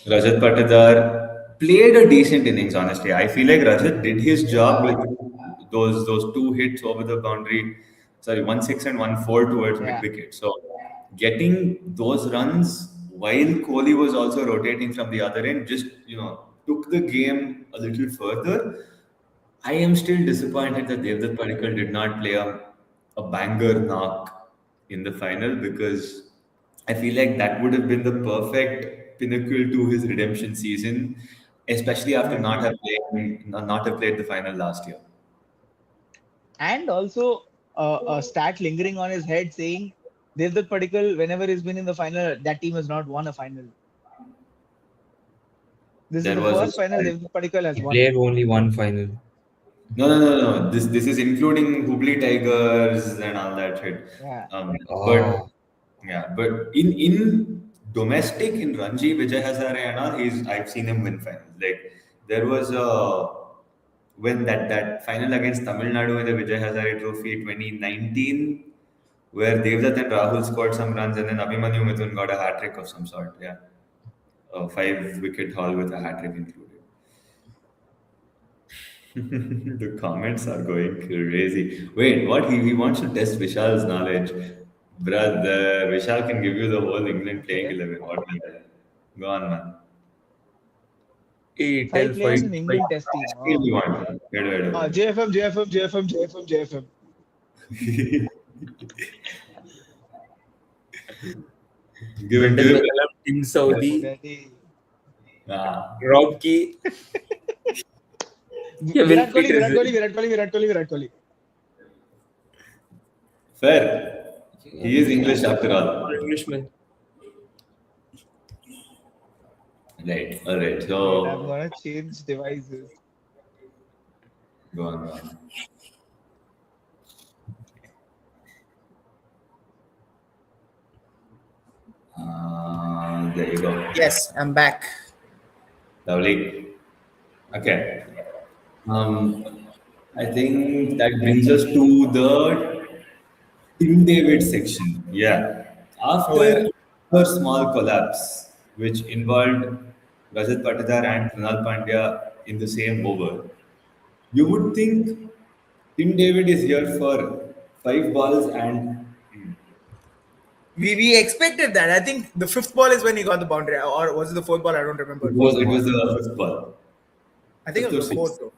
Rajat Patidar played a decent innings, honestly. I feel like Rajat did his job yeah, with those two hits over the boundary. Sorry, 1-6 and 1-4 towards mid yeah. wicket. So getting those runs while Kohli was also rotating from the other end just took the game a little further. I am still disappointed that Devdutt Padikkal did not play a banger knock in the final because I feel like that would have been the perfect pinnacle to his redemption season, especially I after agree. not have played the final last year. And also a stat lingering on his head saying Devdutt Padikkal, whenever he's been in the final, that team has not won a final. This is There the was a first final Devdutt Padikkal has He won. played only one final. no. This is including Hubli Tigers and all that shit. Yeah. But Oh, yeah, but in domestic in Ranji, Vijay Hazare and all, I've seen him win finals. Like there was when that final against Tamil Nadu in the Vijay Hazare Trophy 2019, where Devdutt and Rahul scored some runs, and then Abhimanyu Mithun got a hat trick of some sort. Yeah, a 5-wicket haul with a hat trick included. The comments are going crazy. Wait, what? He wants to test Vishal's knowledge. Brother, Vishal can give you the whole England playing Okay. 11. What the hell? Go on, man. hey, tell 5 players fight, in fight. England test team. What do you want? Wait. JFM. Give it, Brendan give it. McCullum, Tim Saudi, Ready. Ah, Rob Key, Kevin Virat Kohli, Peterson. Virat Kohli. fair. He is English after all. Englishman. Right. All right. Wait, I'm So gonna change devices. go on. There you go. Yes, I'm back. Lovely. Okay. I think that brings us to the Tim David section. Yeah. Oh, After a small collapse, which involved Rajat Patidar and Krunal Pandya in the same over, you would think Tim David is here for 5 balls and we expected that. I think the fifth ball is when he got the boundary, or was it the fourth ball? I don't remember. it was the fifth ball. I think it Fifth or was the fourth sixth. though.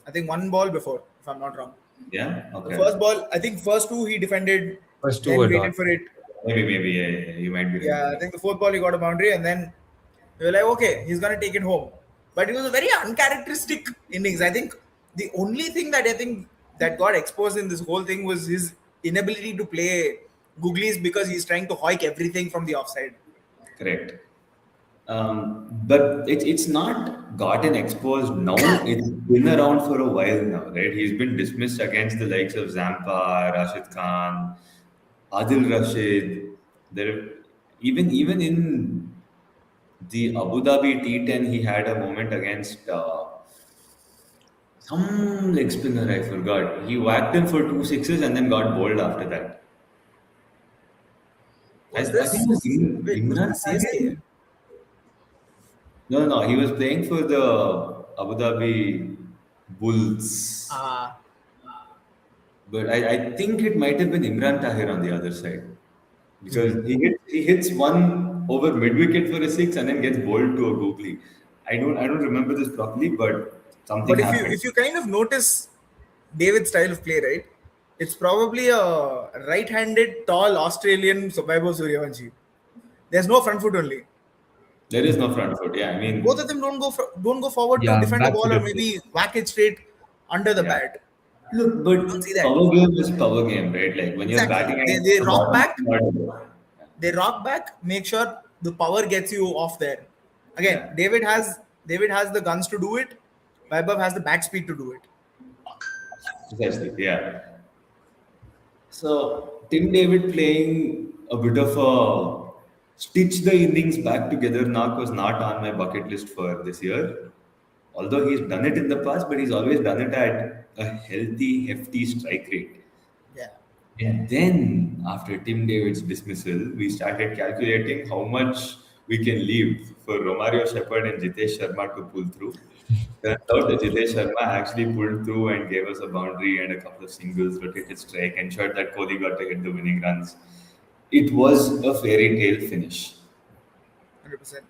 I think one ball before, if I'm not wrong. Yeah. The Okay. first ball, I think first two he defended, First two then were waited done. for it. Maybe. Yeah. You might be Yeah, right. I think the fourth ball he got a boundary, and then we were like, okay, he's gonna take it home. But it was a very uncharacteristic innings. I think the only thing that I think that got exposed in this whole thing was his inability to play googlies because he's trying to hoik everything from the offside. Correct. But it's not gotten exposed now. It's been around for a while now, right? He's been dismissed against the likes of Zampa, Rashid Khan, Adil Rashid. There, even in the Abu Dhabi T10, he had a moment against some leg spinner. I forgot. He whacked him for two sixes and then got bowled after that. Was I this? think it was Wait, was Imran this CSK? Tahir. No, he was playing for the Abu Dhabi Bulls. But I think it might have been Imran Tahir on the other side. Because he hits one over mid wicket for a six and then gets bowled to a googly. I don't remember this properly, but something But happened. if you kind of notice David's style of play, right? It's probably a right-handed, tall Australian Vaibhav Suryavanshi. There's no front foot only. There is no front foot. Yeah, I mean, Both of them don't go forward to Yeah, defend the back to ball or the maybe whack it straight under the Yeah. bat. look, Don't see but that. power game is power game, right? Like when you're Exactly. batting They against the rock back. bottom, They rock back, make sure the power gets you off there. Again, Yeah. David has the guns to do it. Vaibhav has the bat speed to do it. precisely, yeah. So Tim David playing a bit of a stitch the innings back together knock was not on my bucket list for this year. Although he's done it in the past, but he's always done it at a healthy, hefty strike rate. Yeah. And then after Tim David's dismissal, we started calculating how much we can leave for Romario Shepherd and Jitesh Sharma to pull through. Turns out that Jitesh Sharma actually pulled through and gave us a boundary and a couple of singles, rotated strike, ensured that Kohli got to hit the winning runs. It was a fairy tale finish. 100%.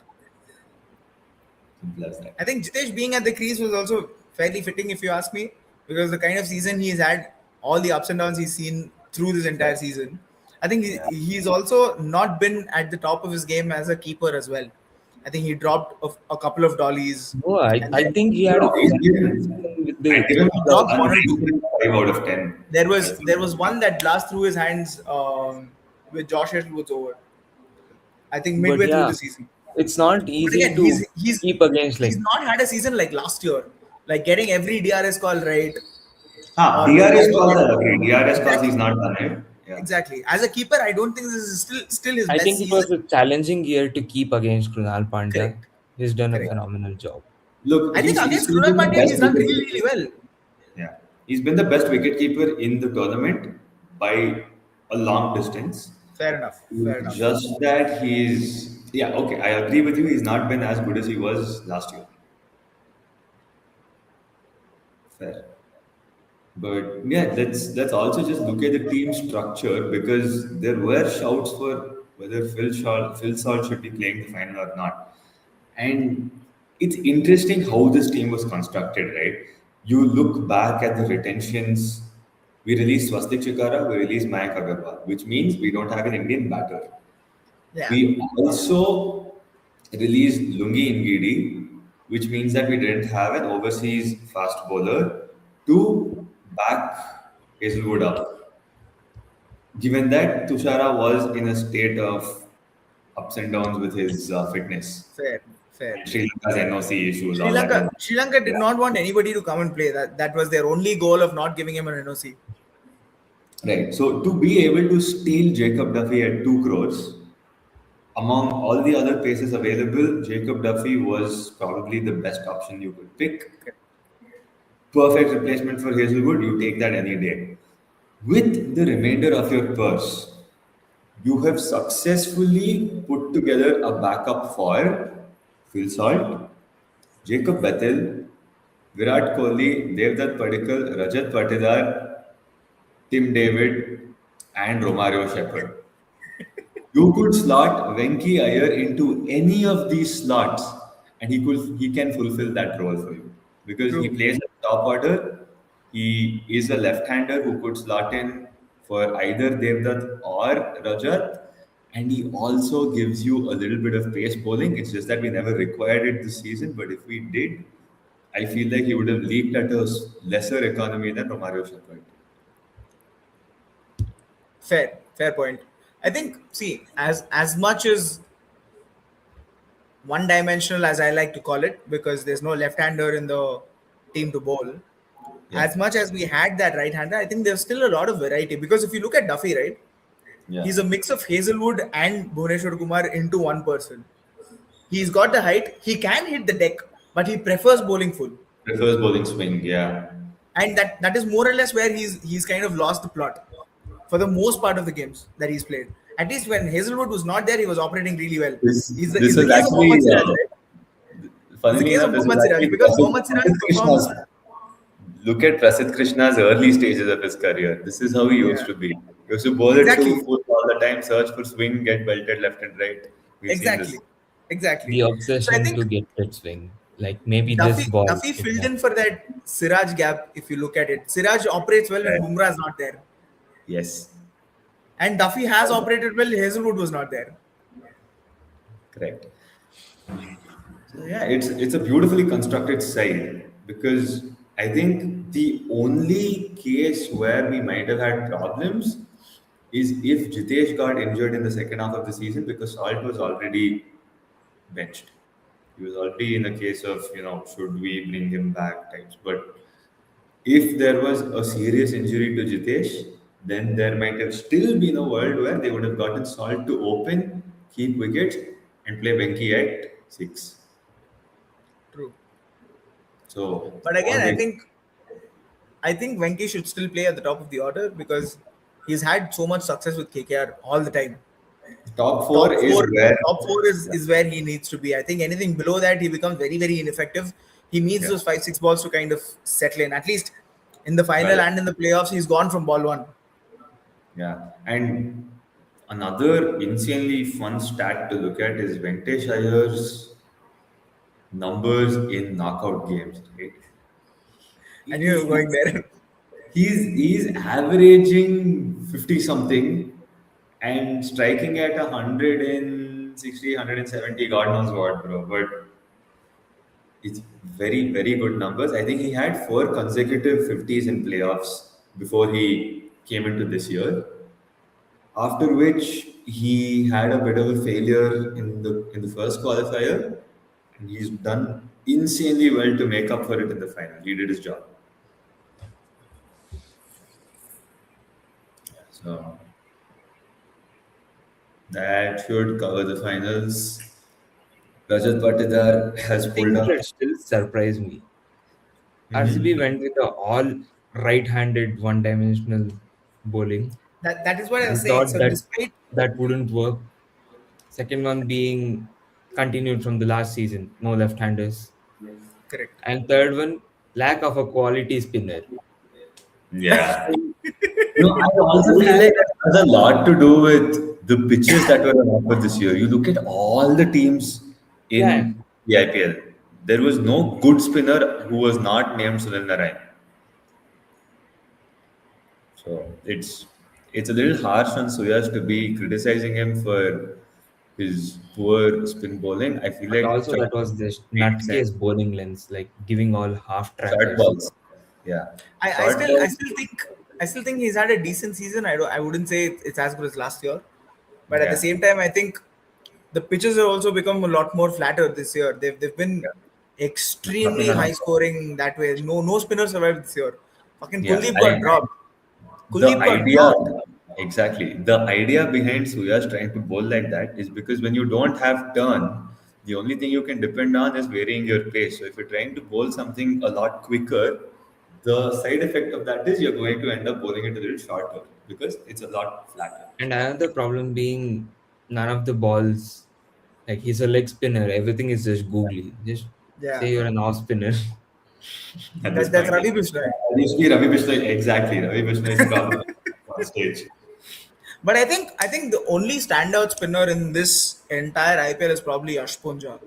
Simple as that. I think Jitesh being at the crease was also fairly fitting, if you ask me, because the kind of season he's had, all the ups and downs he's seen through this entire season. I think he's also not been at the top of his game as a keeper as well. I think he dropped a couple of dollies. No, I And I think he had a No, he's given, with I give him the the Dropped one or two. unbeaten 5 out of 10. There was one that blast through his hands with Josh Hazlewood's over. I think but midway through yeah, the season. it's not But easy again, to he's keep against like he's not had a season like last year, like getting every DRS call right. DRS calls are okay. DRS calls he's not done it. Yeah. Exactly. As a keeper, I don't think this is still his I best think it was season. a challenging year to keep against Krunal Pandya. Correct. He's done a Correct. phenomenal job. Look, I think he's against still Krunal been the Pandya, best he's done wicket really, keeper. really well. Yeah, he's been the best wicketkeeper in the tournament by a long distance. Fair enough. Fair enough. Just that yeah, okay, I agree with you. He's not been as good as he was last year. Fair. But yeah, let's also just look at the team structure because there were shouts for whether Phil Salt should be playing the final or not. And it's interesting how this team was constructed, right? You look back at the retentions. We released Swastik Chikara, we released Mayank Agarwal, which means we don't have an Indian batter. Yeah. We also released Lungi Ngidi, which means that we didn't have an overseas fast bowler to back Hazelwood up. Given that Tushara was in a state of ups and downs with his fitness, Fair. Fair. Sri Lanka's NOC issues, Sri all that. Lanka, Sri Lanka did not want anybody to come and play. That was their only goal of not giving him an NOC. Right. So to be able to steal Jacob Duffy at 2 crores, among all the other paces available, Jacob Duffy was probably the best option you could pick. Perfect replacement for Hazelwood, you take that any day. With the remainder of your purse, you have successfully put together a backup for Phil Salt, Jacob Bethel, Virat Kohli, Devdutt Padikkal, Rajat Patidar, Tim David, and Romario Shepherd. You could slot Venki Iyer into any of these slots, and he can fulfill that role for you because he True. plays at top order. He is a left-hander who could slot in for either Devdutt or Rajat, and he also gives you a little bit of pace bowling. It's just that we never required it this season, but if we did, I feel like he would have leaked at a lesser economy than Romario Shepherd. Fair point. I think, see, as much as one dimensional as I like to call it, because there's no left-hander in the team to bowl. Yeah. As much as we had that right-hander, I think there's still a lot of variety. Because if you look at Duffy, right, Yeah. he's a mix of Hazelwood and Bhuvneshwar Kumar into one person. He's got the height. He can hit the deck, but he prefers bowling full, Prefers bowling swing. Yeah. and that is more or less where he's kind of lost the plot for the most part of the games that he's played. At least when Hazelwood was not there, he was operating really well. This He's this the was case of actually Mohammad Siraj, right? It's the funnily case enough. of This was Mohammad Siraj actually because Prasidh Mohammad Siraj Prasidh performs. Krishna's. Look at Prasidh Krishna's early stages of his career. This is how he used to be. He used to bowl it Exactly. too full all the time, search for swing, get belted left and right. We've seen Exactly, this. exactly. The So I obsession think to get that swing. Like maybe this ball. Duffy filled in for that Siraj gap. If you look at it, Siraj operates well when Right. Bumrah is not there, Yes, and Duffy has operated well. Hazelwood was not there. correct. So yeah, it's a beautifully constructed side because I think the only case where we might have had problems is if Jitesh got injured in the second half of the season because Salt was already benched. He was already in a case of, should we bring him back types. But if there was a serious injury to Jitesh, then there might have still been a world where they would have gotten Salt to open, keep wickets, and play Venki at 6. True. So, But again, always- I think Venki should still play at the top of the order because he's had so much success with KKR all the time. top four is where. Top four is where he needs to be. I think anything below that, he becomes very, very ineffective. He needs Yeah. those 5-6 balls to kind of settle in. At least in the final Right. and in the playoffs, he's gone from ball one. Yeah, and another insanely fun stat to look at is Venkatesh Iyer's numbers in knockout games. Right? I knew you were going there. He's averaging 50 something and striking at 160, 170, God knows what, bro. But it's very, very good numbers. I think he had 4 consecutive 50s in playoffs before he came into this year. After which he had a bit of a failure in the first qualifier, and he's done insanely well to make up for it in the final. He did his job. So that should cover the finals. Rajat Patidar has I think pulled up. that still surprised me. RCB went with the all right-handed, one-dimensional bowling. That is what I I was saying. thought So that despite that wouldn't work. Second one being continued from the last season, no left-handers, correct. and third one lack of a quality spinner. Yeah. No, I also feel like that has a lot to do with the pitches that were on offer this year. You look at all the teams in Yeah. the IPL. There was no good spinner who was not named Sunil Narayan. So it's a little harsh on Suyash to be criticizing him for his poor spin bowling. I feel But like also that was this nutcase bowling lens, like giving all half short trackers. balls. Yeah. I Short still balls. I still think he's had a decent season. I wouldn't say it's as good as last year, but at Yeah. the same time, I think the pitches have also become a lot more flatter this year. They've been extremely Yeah. high scoring that way. No spinners survived this year. Fucking Yeah, Kuldeep I- got dropped. The Kuldeep got idea, dropped. exactly. The idea behind Suyash trying to bowl like that is because when you don't have turn, the only thing you can depend on is varying your pace. So if you're trying to bowl something a lot quicker, the side effect of that is you're going to end up bowling it a little shorter because it's a lot flatter. And another problem being none of the balls, like he's a leg spinner, everything is just googly. Just Yeah. say you're an off spinner. At this That's point. Ravi Bishnoi. It used to be Ravi Bishnoi, exactly. Ravi Bishnoi is problem on stage. But I think the only standout spinner in this entire IPL is probably Yash Punja.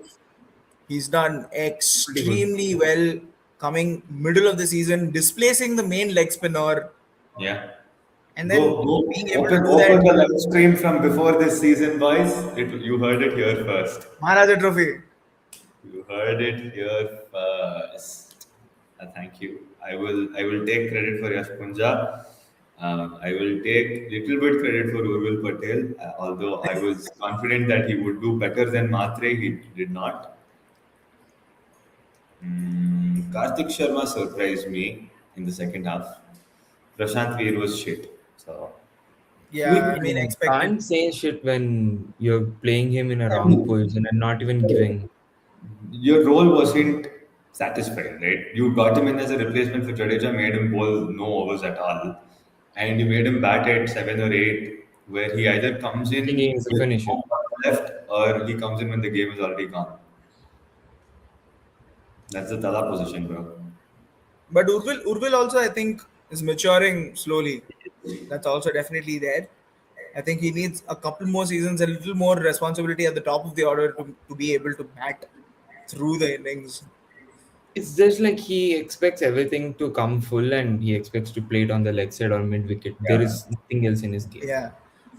He's done extremely well coming middle of the season, displacing the main leg spinner, Yeah. and then Go, being able open, to do open the that. live stream from before this season, boys. You heard it here first. Maharaja Trophy. You heard it here first. Thank you. I will take credit for Yash Punja. I will take little bit credit for Urvil Patel, although I was confident that he would do better than Matre. He did not. Karthik Sharma surprised me in the second half. Prashant Veer was shit. So Yeah, I mean, expected. Can't say shit when you're playing him in a wrong position and not even giving. your role wasn't satisfying, right? You got him in as a replacement for Jadeja, made him bowl no overs at all, and you made him bat at 7 or 8, where he either comes in Thinking he's a with finisher. left or he comes in when the game is already gone. That's the Tala position, bro. But Urvil also, I think, is maturing slowly. That's also definitely there. I think he needs a couple more seasons, a little more responsibility at the top of the order to be able to bat through the innings. It's just like he expects everything to come full and he expects to play it on the leg side or mid wicket. There Yeah. is nothing else in his game. Yeah.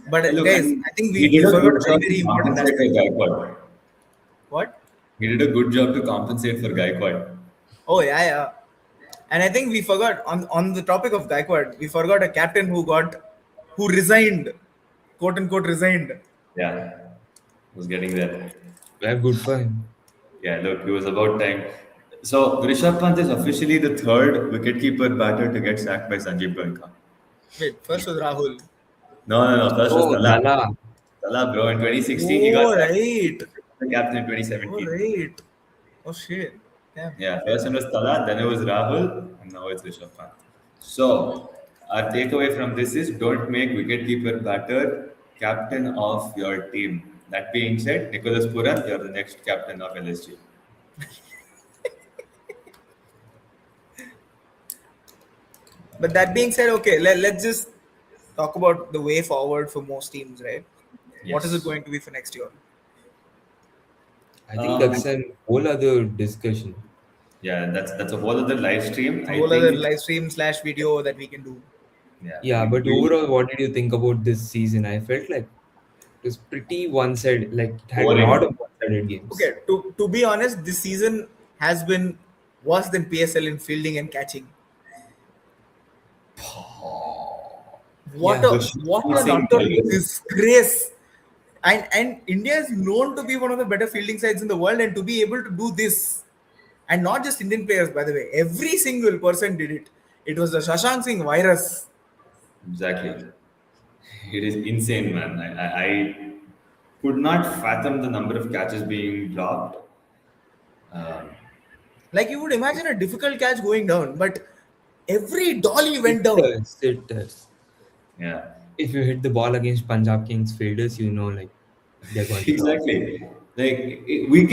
But Look, guys, and I think he we did a forgot good very, job very to important compensate for aspect. Gaikwad. What? He did a good job to compensate for Gaikwad. Oh yeah, yeah. And I think we forgot on the topic of Gaikwad, we forgot a captain who resigned, quote unquote resigned. Yeah, was getting there. Well, good for him. Yeah, look, it was about time. So Rishabh Pant is officially the third wicketkeeper batter to get sacked by Sanjeev Gulka. Wait, first was Rahul. No. First was Oh, Tala. Tala. Tala, bro. In 2016, he got Oh sacked. right. The captain in Oh 2017. right. Oh shit. Yeah. Yeah, first one was Tala, then it was Rahul, and now it's Rishabh Pant. So, our takeaway from this is don't make wicketkeeper batter captain of your team. That being said, Nicholas Puran, you're the next captain of LSG. But that being said, okay, let's just talk about the way forward for most teams, right? What is Yes. it going to be for next year? I think that's a whole other discussion. Yeah, that's a whole other live stream. It's a I whole think other live stream / video that we can do. Yeah, but overall, what did you think about this season? I felt like it was pretty one-sided. Like it had a Boring. lot of one-sided games. Okay, to be honest, this season has been worse than PSL in fielding and catching. What Yeah, an same utter thing. disgrace! And India is known to be one of the better fielding sides in the world, and to be able to do this, and not just Indian players, by the way, every single person did it. It was the Shashank Singh virus. exactly. It is insane, man. I could not fathom the number of catches being dropped. Um, Like you would imagine a difficult catch going down, but every dolly went down. It does. yeah. If you hit the ball against Punjab Kings fielders, you know, like they're going to drop. Exactly. Like we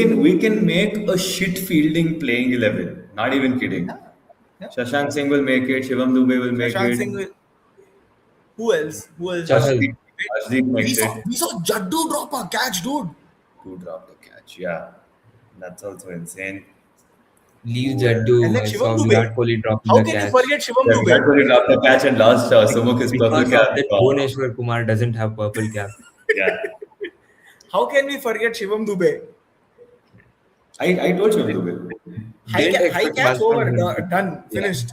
can make a shit fielding playing 11. Not even kidding. Yeah. Shashank Singh will make it. Shivam Dubey will make Shashank it. Singh will. Who else? Chahal. Ashdeep makes it. We saw Jaddu drop a catch, dude. To drop the catch. Yeah, that's also insane. Leave Jaddu. And then I Shivam saw Dube. Virat Kohli dropping How the can you catch. forget Shivam Yeah, Dube? Virat Kohli dropped the catch and lost Sumukh his purple Because cap. of that, Bhuvneshwar Kumar doesn't have purple cap. Yeah, How can we forget Shivam Dube? I told Shivam Dubey. Didn't High expect catch much over, from him. done, finished.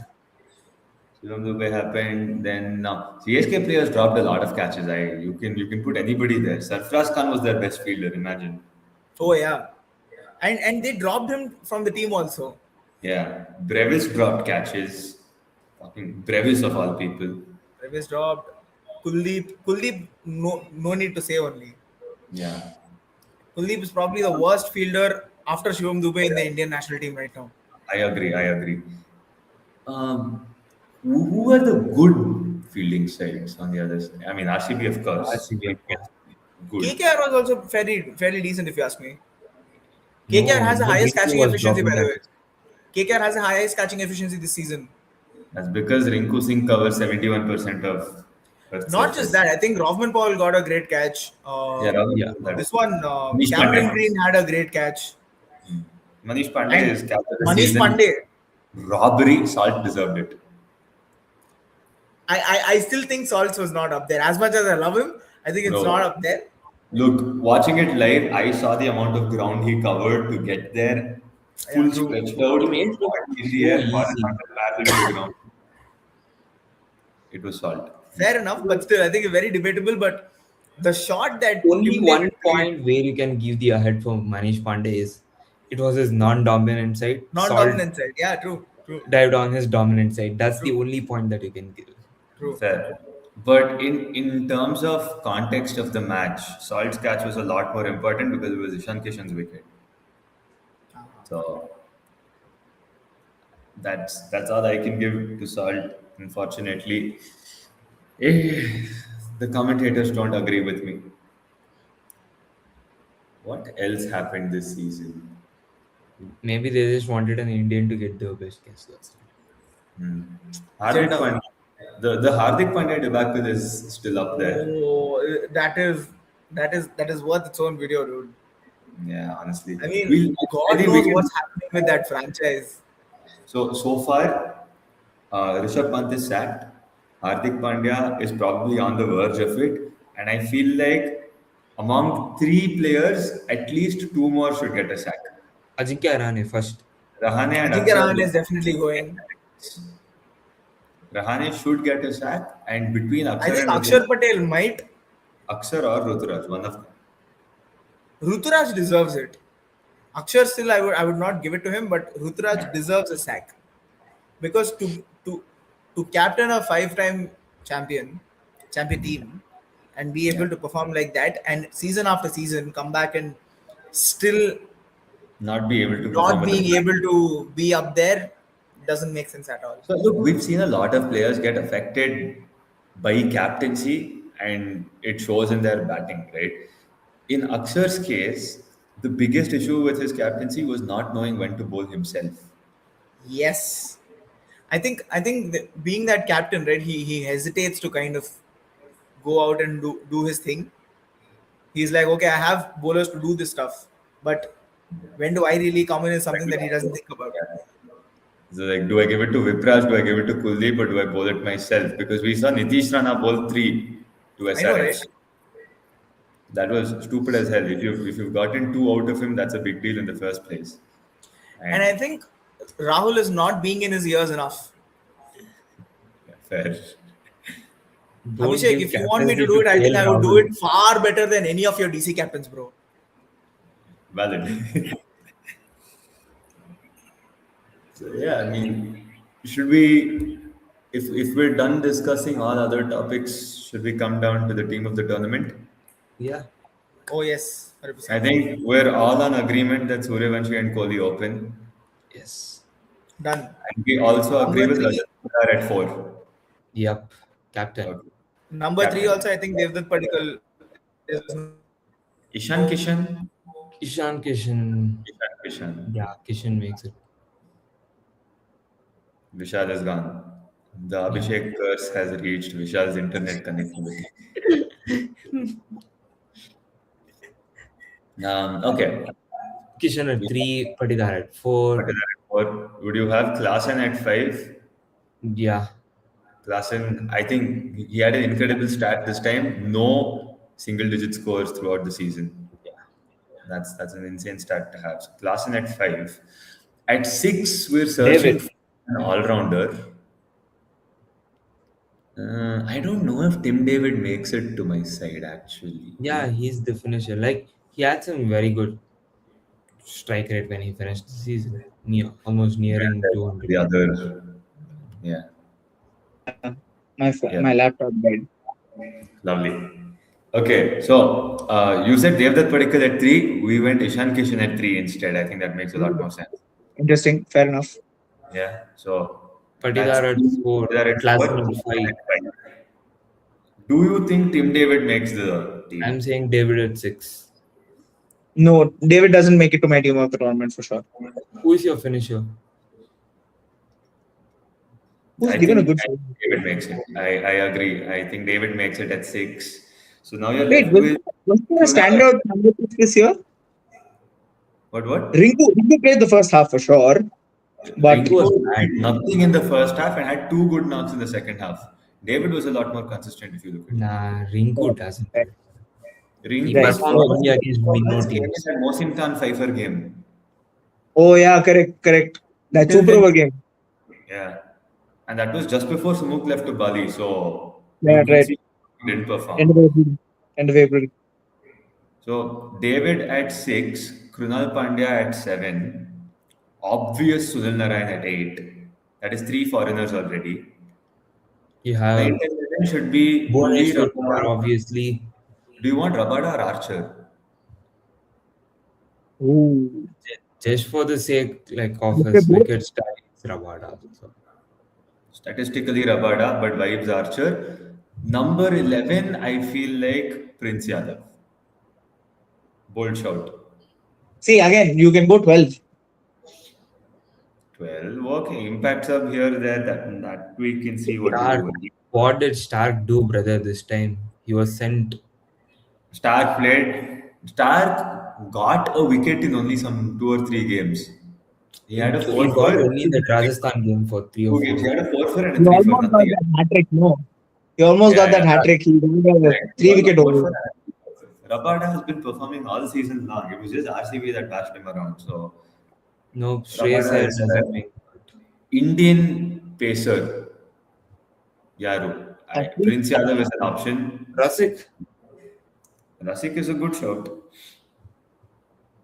Shivam Dubey happened. Then now CSK players dropped a lot of catches. You can put anybody there. Sarfraz Khan was their best fielder. Imagine. Oh yeah, and they dropped him from the team also. Yeah, Brevis dropped catches. Fucking Brevis of all people. Travis dropped. Kuldeep, no need to say only. Yeah. Kuldeep is probably the worst fielder after Shivam Dube in the Indian national team right now. I agree. Who are the good fielding sides on the other side? I mean, RCB, of course. RCB, of course. Good. KKR was also fairly decent if you ask me. KKR has the but highest Rinku catching was efficiency, by the way. dropping KKR has the highest catching efficiency this season. That's because Rinku Singh covers 71% of Earth's Not surface. just that, I think Rovman Paul got a great catch. Yeah, Rahul, Yeah. that- This one, Manish Cameron Pandey. Green had a great catch. Manish Pandey And is captain of the Manish season. Pandey, Robbery, Salt deserved it. I still think Salts was not up there. As much as I love him, I think it's No. not up there. Look, watching it live, I saw the amount of ground he covered to get there. Full Yeah, true. stretched out, He made it in the air, so ball easy. parallel to the ground. It was Salt. fair enough, but still, I think it's very debatable. But the shot that Only Tim one David played, point where you can give the ahead for Manish Pandey is it was his non-dominant side. Salt non-dominant side. Yeah, true. dived on his dominant side. That's the True. only point that you can give. True. Fair. But in terms of context of the match, Salt's catch was a lot more important because it was Ishan Kishan's wicket. So that's all I can give to Salt. Unfortunately, the commentators don't agree with me. What else happened this season? Maybe they just wanted an Indian to get the best guess. That's it. Hardik Jeddah. Pandya. The Hardik Pandya debacle is still up there. Oh, that is worth its own video, dude. Yeah, honestly. I mean, I God think we knows can- what's happening with that franchise. So far, Rishabh Pant is sacked. Hardik Pandya is probably on the verge of it, and I feel like among 3 players, at least 2 more should get a sack. Ajinkya Rahane first. Rahane and Ajinkya Rahane Akshar. is definitely going. Rahane should get a sack, and between I Akshar think and Akshar Patel might. Akshar or Ruturaj, one of them. Ruturaj deserves it. Akshar still, I would not give it to him, but Ruturaj deserves a sack because to captain a 5-time champion team and be able to perform like that and season after season come back and still Not be able to not perform with being the- able to be up there doesn't make sense at all. So look, we've seen a lot of players get affected by captaincy, and it shows in their batting, right? In Akshar's case, the biggest issue with his captaincy was not knowing when to bowl himself. Yes, I think being that captain, right? He hesitates to kind of go out and do his thing. He's like, okay, I have bowlers to do this stuff, but when do I really come in is something that he doesn't think about. So like, do I give it to Vipraj? Do I give it to Kuldeep, or do I bowl it myself? Because we saw Nitish Rana bowl 3 to SRH. I know, right? That was stupid as hell. If you've gotten 2 out of him, that's a big deal in the first place. And I think Rahul is not being in his ears enough. Fair. Don't Abhishek, give if you want me to captaincy do it, I think KL I would do Rahul. it far better than any of your DC captains, bro. Valid. So yeah, I mean, should we, if we're done discussing all other topics, should we come down to the team of the tournament? Yeah. Oh yes, 100%. I think we're all on agreement that Suryavanshi and Kohli open, Yes. Done. and we also agree with Number 3. Rajat Pattar at 4. Yep. Captain. Okay. Number 3 also, I think Devdutt Padikkal is Ishan Kishan. Ishan Kishan. Ishan. Yeah, Kishan makes it. Vishal is gone. The Abhishek curse has reached Vishal's internet connectivity. Okay. Kishan at 3, Patidar at 4. Patidar at 4. Would you have Klaasen at 5? Yeah. Klaasen, I think he had an incredible start this time. No single-digit scores throughout the season. Yeah. That's an insane stat to have. So Klaasen at 5. At 6, we're searching David. for an all-rounder. I don't know if Tim David makes it to my side, actually. Yeah, he's the finisher. Like, he had some very good strike rate when he finished the season. Almost nearing The 200. other, yeah, Yeah. My laptop died. lovely. Okay, so you said Devdutt Padikkal at 3. We went Ishan Kishan at 3 instead. I think that makes a lot more sense. Interesting. Fair enough. Yeah, so Patidar at 4. Patidar at Klaasen 4. at 5. Do you think Tim David makes the team? I'm saying David at 6. No, David doesn't make it to my team of the tournament for sure. Who is your finisher? Who's I given a think good shot? David makes it. I agree. I think David makes it at 6. So now you're Wait, left with was there a standout number 6 this year? what? Rinku played the first half for sure. But Rinku was bad. Nothing in the first half and had 2 good knocks in the second half. David was a lot more consistent if you look at it. Nah, Rinku doesn't. He Rinku Right. performed only against big no was teams. that Mohsin Khan Pfeiffer game. oh yeah, correct. That Till super then- over game. Yeah. And that was just before Sumuk left to Bali. So Yeah, right. Didn't End perform. of April. End of April. So David at 6, Krunal Pandya at 7, obvious Sunil Narayan at 8. That is 3 foreigners already. You 9 have 10 11 should be Bhuvi Bhuvaneshwar Kumar, Rabada. obviously. Do you want Rabada or Archer? Ooh. Just for the sake like of Okay, his both. wicket style, it's Rabada. So Statistically Rabada, but vibes Archer. Number 11, I feel like Prince Yadav. Bold shout. See, again, you can go 12. 12. Okay, impacts up here, there. That we can see what to Stark, do. what did Stark do, brother? This time he was sent. Stark played. Stark got a wicket in only some 2 or 3 games. He had a He 4 got for only in the Rajasthan game for 3 or 4. two games. He had a 4 for and a You 3 for almost got nothing. that hat trick, no? You almost Yeah, got that yeah. hat trick. He got a Correct. 3 wicket 4 over. for Rabada has been performing all season long. It was just RCB that passed him around. So No, Shreyas Rabada Iyer is doesn't make. Indian pacer. Yaru. At least Prince Yadav is an option. Rasik, Rasik is a good shout.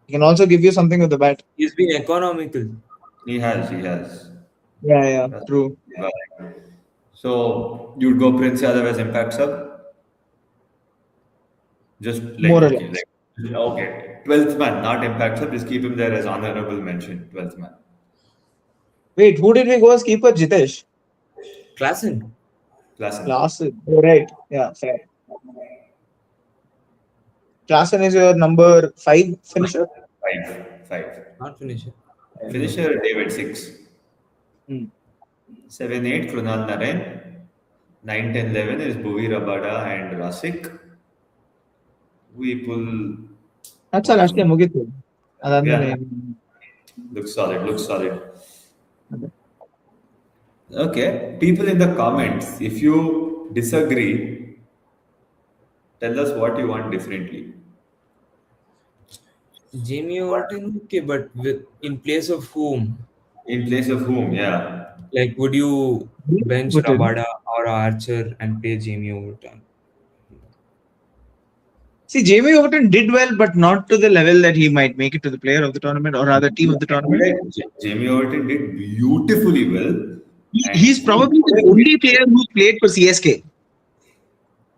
he can also give you something with the bat. he's been economical. He has. He has. Yeah, true. So you'd go Prince Yadav as impact sub? Just like More or okay, less. okay. 12th man, not impact sub. Just keep him there as honorable mention. 12th man. Wait, who did we go as keeper? Jitesh. Klassen. Klassen. Klaasen. Oh, right. Yeah, fair. Klaasen is your number 5 finisher? 5. Not finisher. Finisher David 6. Hmm. 7 8 Krunal Narayan. 9 10 11 is Bhuvi Rabada and Rasik. We pull. That's all ಅಷ್ಟೇ ಮುಗೀತು ಅದಾದ್ಮೇಲೆ Yeah. Looks solid. Looks solid. Okay. People in the comments, if you disagree, tell us what you want differently. Jamie Orton, okay, but in place of whom? In place of whom? Yeah. Like, would you bench Orton. Rabada or Archer and play Jamie Orton? See, Jamie Orton did well, but not to the level that he might make it to the player of the tournament or rather team of the tournament. Jamie Orton did beautifully well. He's probably the only player who's played for CSK,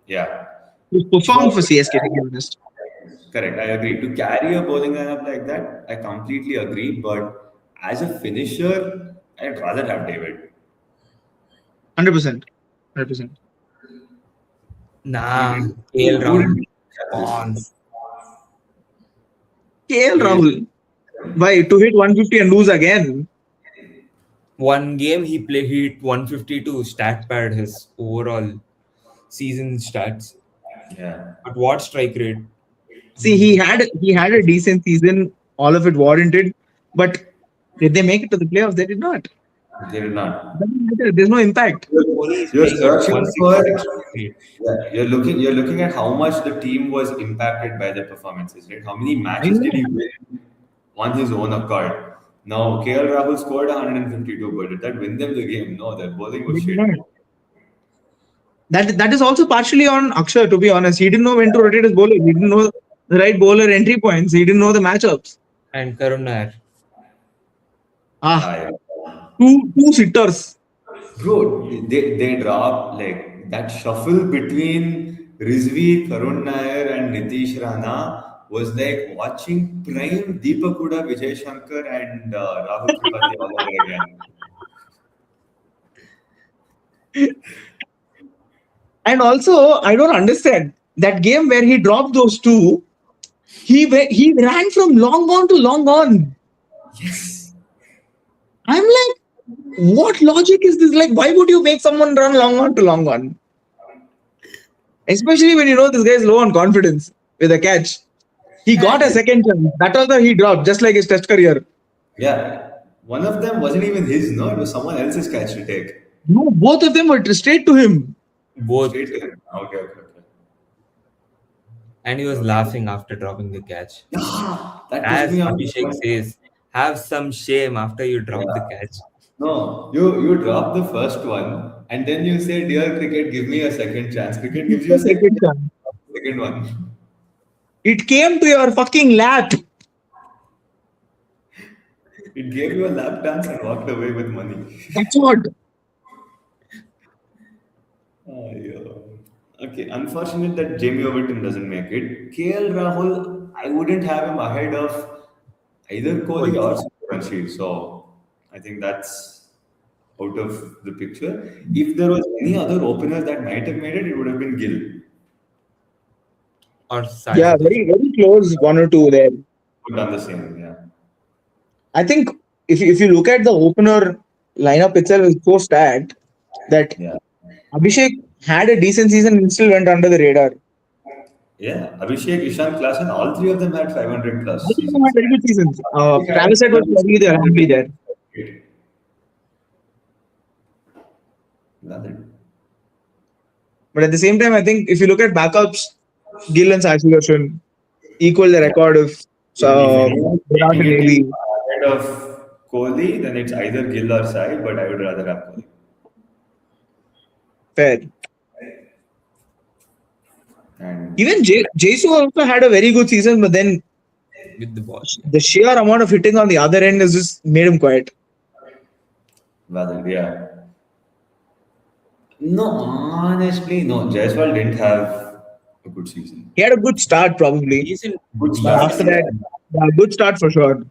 Yeah. who's performed for CSK, to be honest. Correct. I agree. To carry a bowling lineup like that, I completely agree. But as a finisher, I'd rather have David. 100%. 100%. Nah, KL Rahul. On. KL Rahul. Why? To hit 150 and lose again? One game he hit 150 to stat pad his overall season stats. Yeah. But what strike rate? See, he had a decent season, all of it warranted, but did they make it to the playoffs? They did not. They did not. Doesn't matter. There's no impact. You're searching for. 168. Yeah, you're looking at how much the team was impacted by their performances, right? How many matches I know. did he win on his own accord? Now KL Rahul scored 152, but did that win them the game? No, their bowling was They did shit. not. That is also partially on Akshar, to be honest. He didn't know when to rotate his bowler. He didn't know the right bowler entry points. He didn't know the matchups. And Karun Nair. Ah, Yeah. two sitters. Bro, they dropped like that shuffle between Rizvi, Karun Nair, and Nitish Rana was like watching prime Deepak Huda, Vijay Shankar, and Rahul Tripathi all over again. And also, I don't understand that game where he dropped those two. He ran from long on to long on. Yes. I'm like, what logic is this? Like, why would you make someone run long on to long on? Especially when you know this guy is low on confidence with a catch. He got a second chance. That also he dropped, just like his test career. Yeah. One of them wasn't even his, no? It was someone else's catch to take. No, both of them were straight to him. Both. Straight to him. Okay. And he was laughing after dropping the catch. That As pissed me off. Abhishek says, have some shame after you drop the catch. No, you drop the first one, And then you say, "Dear cricket, give me a second chance." Cricket gives you a second one. It came to your fucking lap. It gave you a lap dance and walked away with money. That's what. Yeah. Okay, unfortunate that Jamie Overton doesn't make it. KL Rahul, I wouldn't have him ahead of either Kohli or Suryavanshi. So I think that's out of the picture. If there was any other opener that might have made it, it would have been Gill. Or Sai Yeah, Sudarshan. very close, one or two there. Would have done the same, yeah. I think if you look at the opener lineup itself, it's so stacked that Yeah. Abhishek had a decent season and still went under the radar. Yeah, Abhishek, Ishan, Klassen, all three of them had 500 plus Both of them seasons. had very good seasons. Travis Head was probably the anomaly there. Nothing. But at the same time, I think if you look at backups, Gill and Sai Sudarshan equal the record of Virat and Navy. Ahead of Kohli, then it's either Gill or Sai, but I would rather have Kohli. Fair. And Even Jesu also had a very good season, but then with the ball. the sheer amount of hitting on the other end has just made him quiet. Well, yeah. No, honestly, no. Jaiswal didn't have a good season. He had a good start, probably. He's in Good But start. after that, yeah, good start for sure.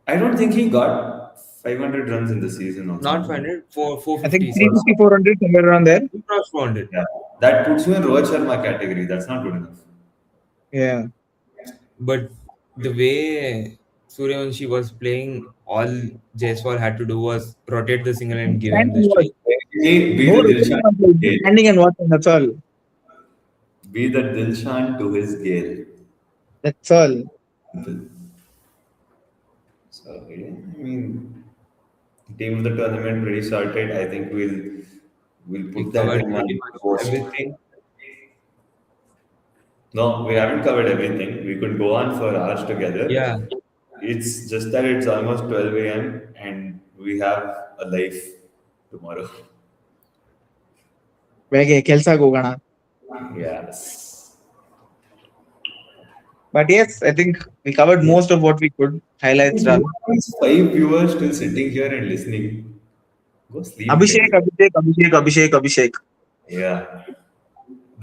I don't think he got 500 runs in the season. Also. not 500, I 450. think 350, 400, somewhere around there. He crossed 400. Yeah, that puts you in Rohit Sharma category. That's not good enough. Yeah. But the way Suryavanshi was playing, all Jaiswal had to do was rotate the single and give him the strike. Be No, the Dilshan. standing and watching, that's all. Be the Dilshan to his Gale. That's all. So yeah, I mean, team of the tournament pretty sorted. I think we'll We put that covered in one pretty much post. everything. No, we haven't covered everything. We could go on for hours together. Yeah. It's just that it's almost 12 a.m. and we have a life tomorrow. ಬೆಳಗ್ಗೆ ಕೆಲ್ಸಕ್ಕೆ ಹೋಗೋಣ. Yes. But yes, I think we covered most of what we could. Highlights done. These 5 viewers still sitting here and listening. Go sleep. Abhishek. Yeah.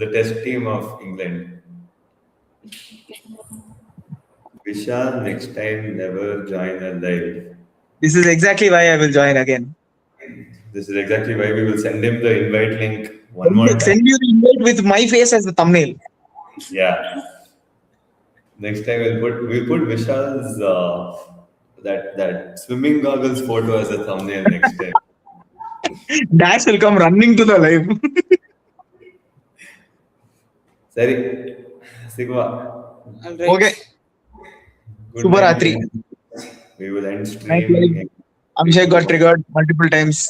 The test team of England. Vishal, next time never join a live. This is exactly why I will join again. This is exactly why we will send him the invite link one more time. Send you the invite with my face as the thumbnail. Yeah. Next time we'll put Vishal's that swimming goggles photo as a thumbnail next time. Dash will come running to the live. Sari. Sigva. All right. Okay. Good Subharatri. night. We will end Night live. stream. Abhishek got triggered multiple times.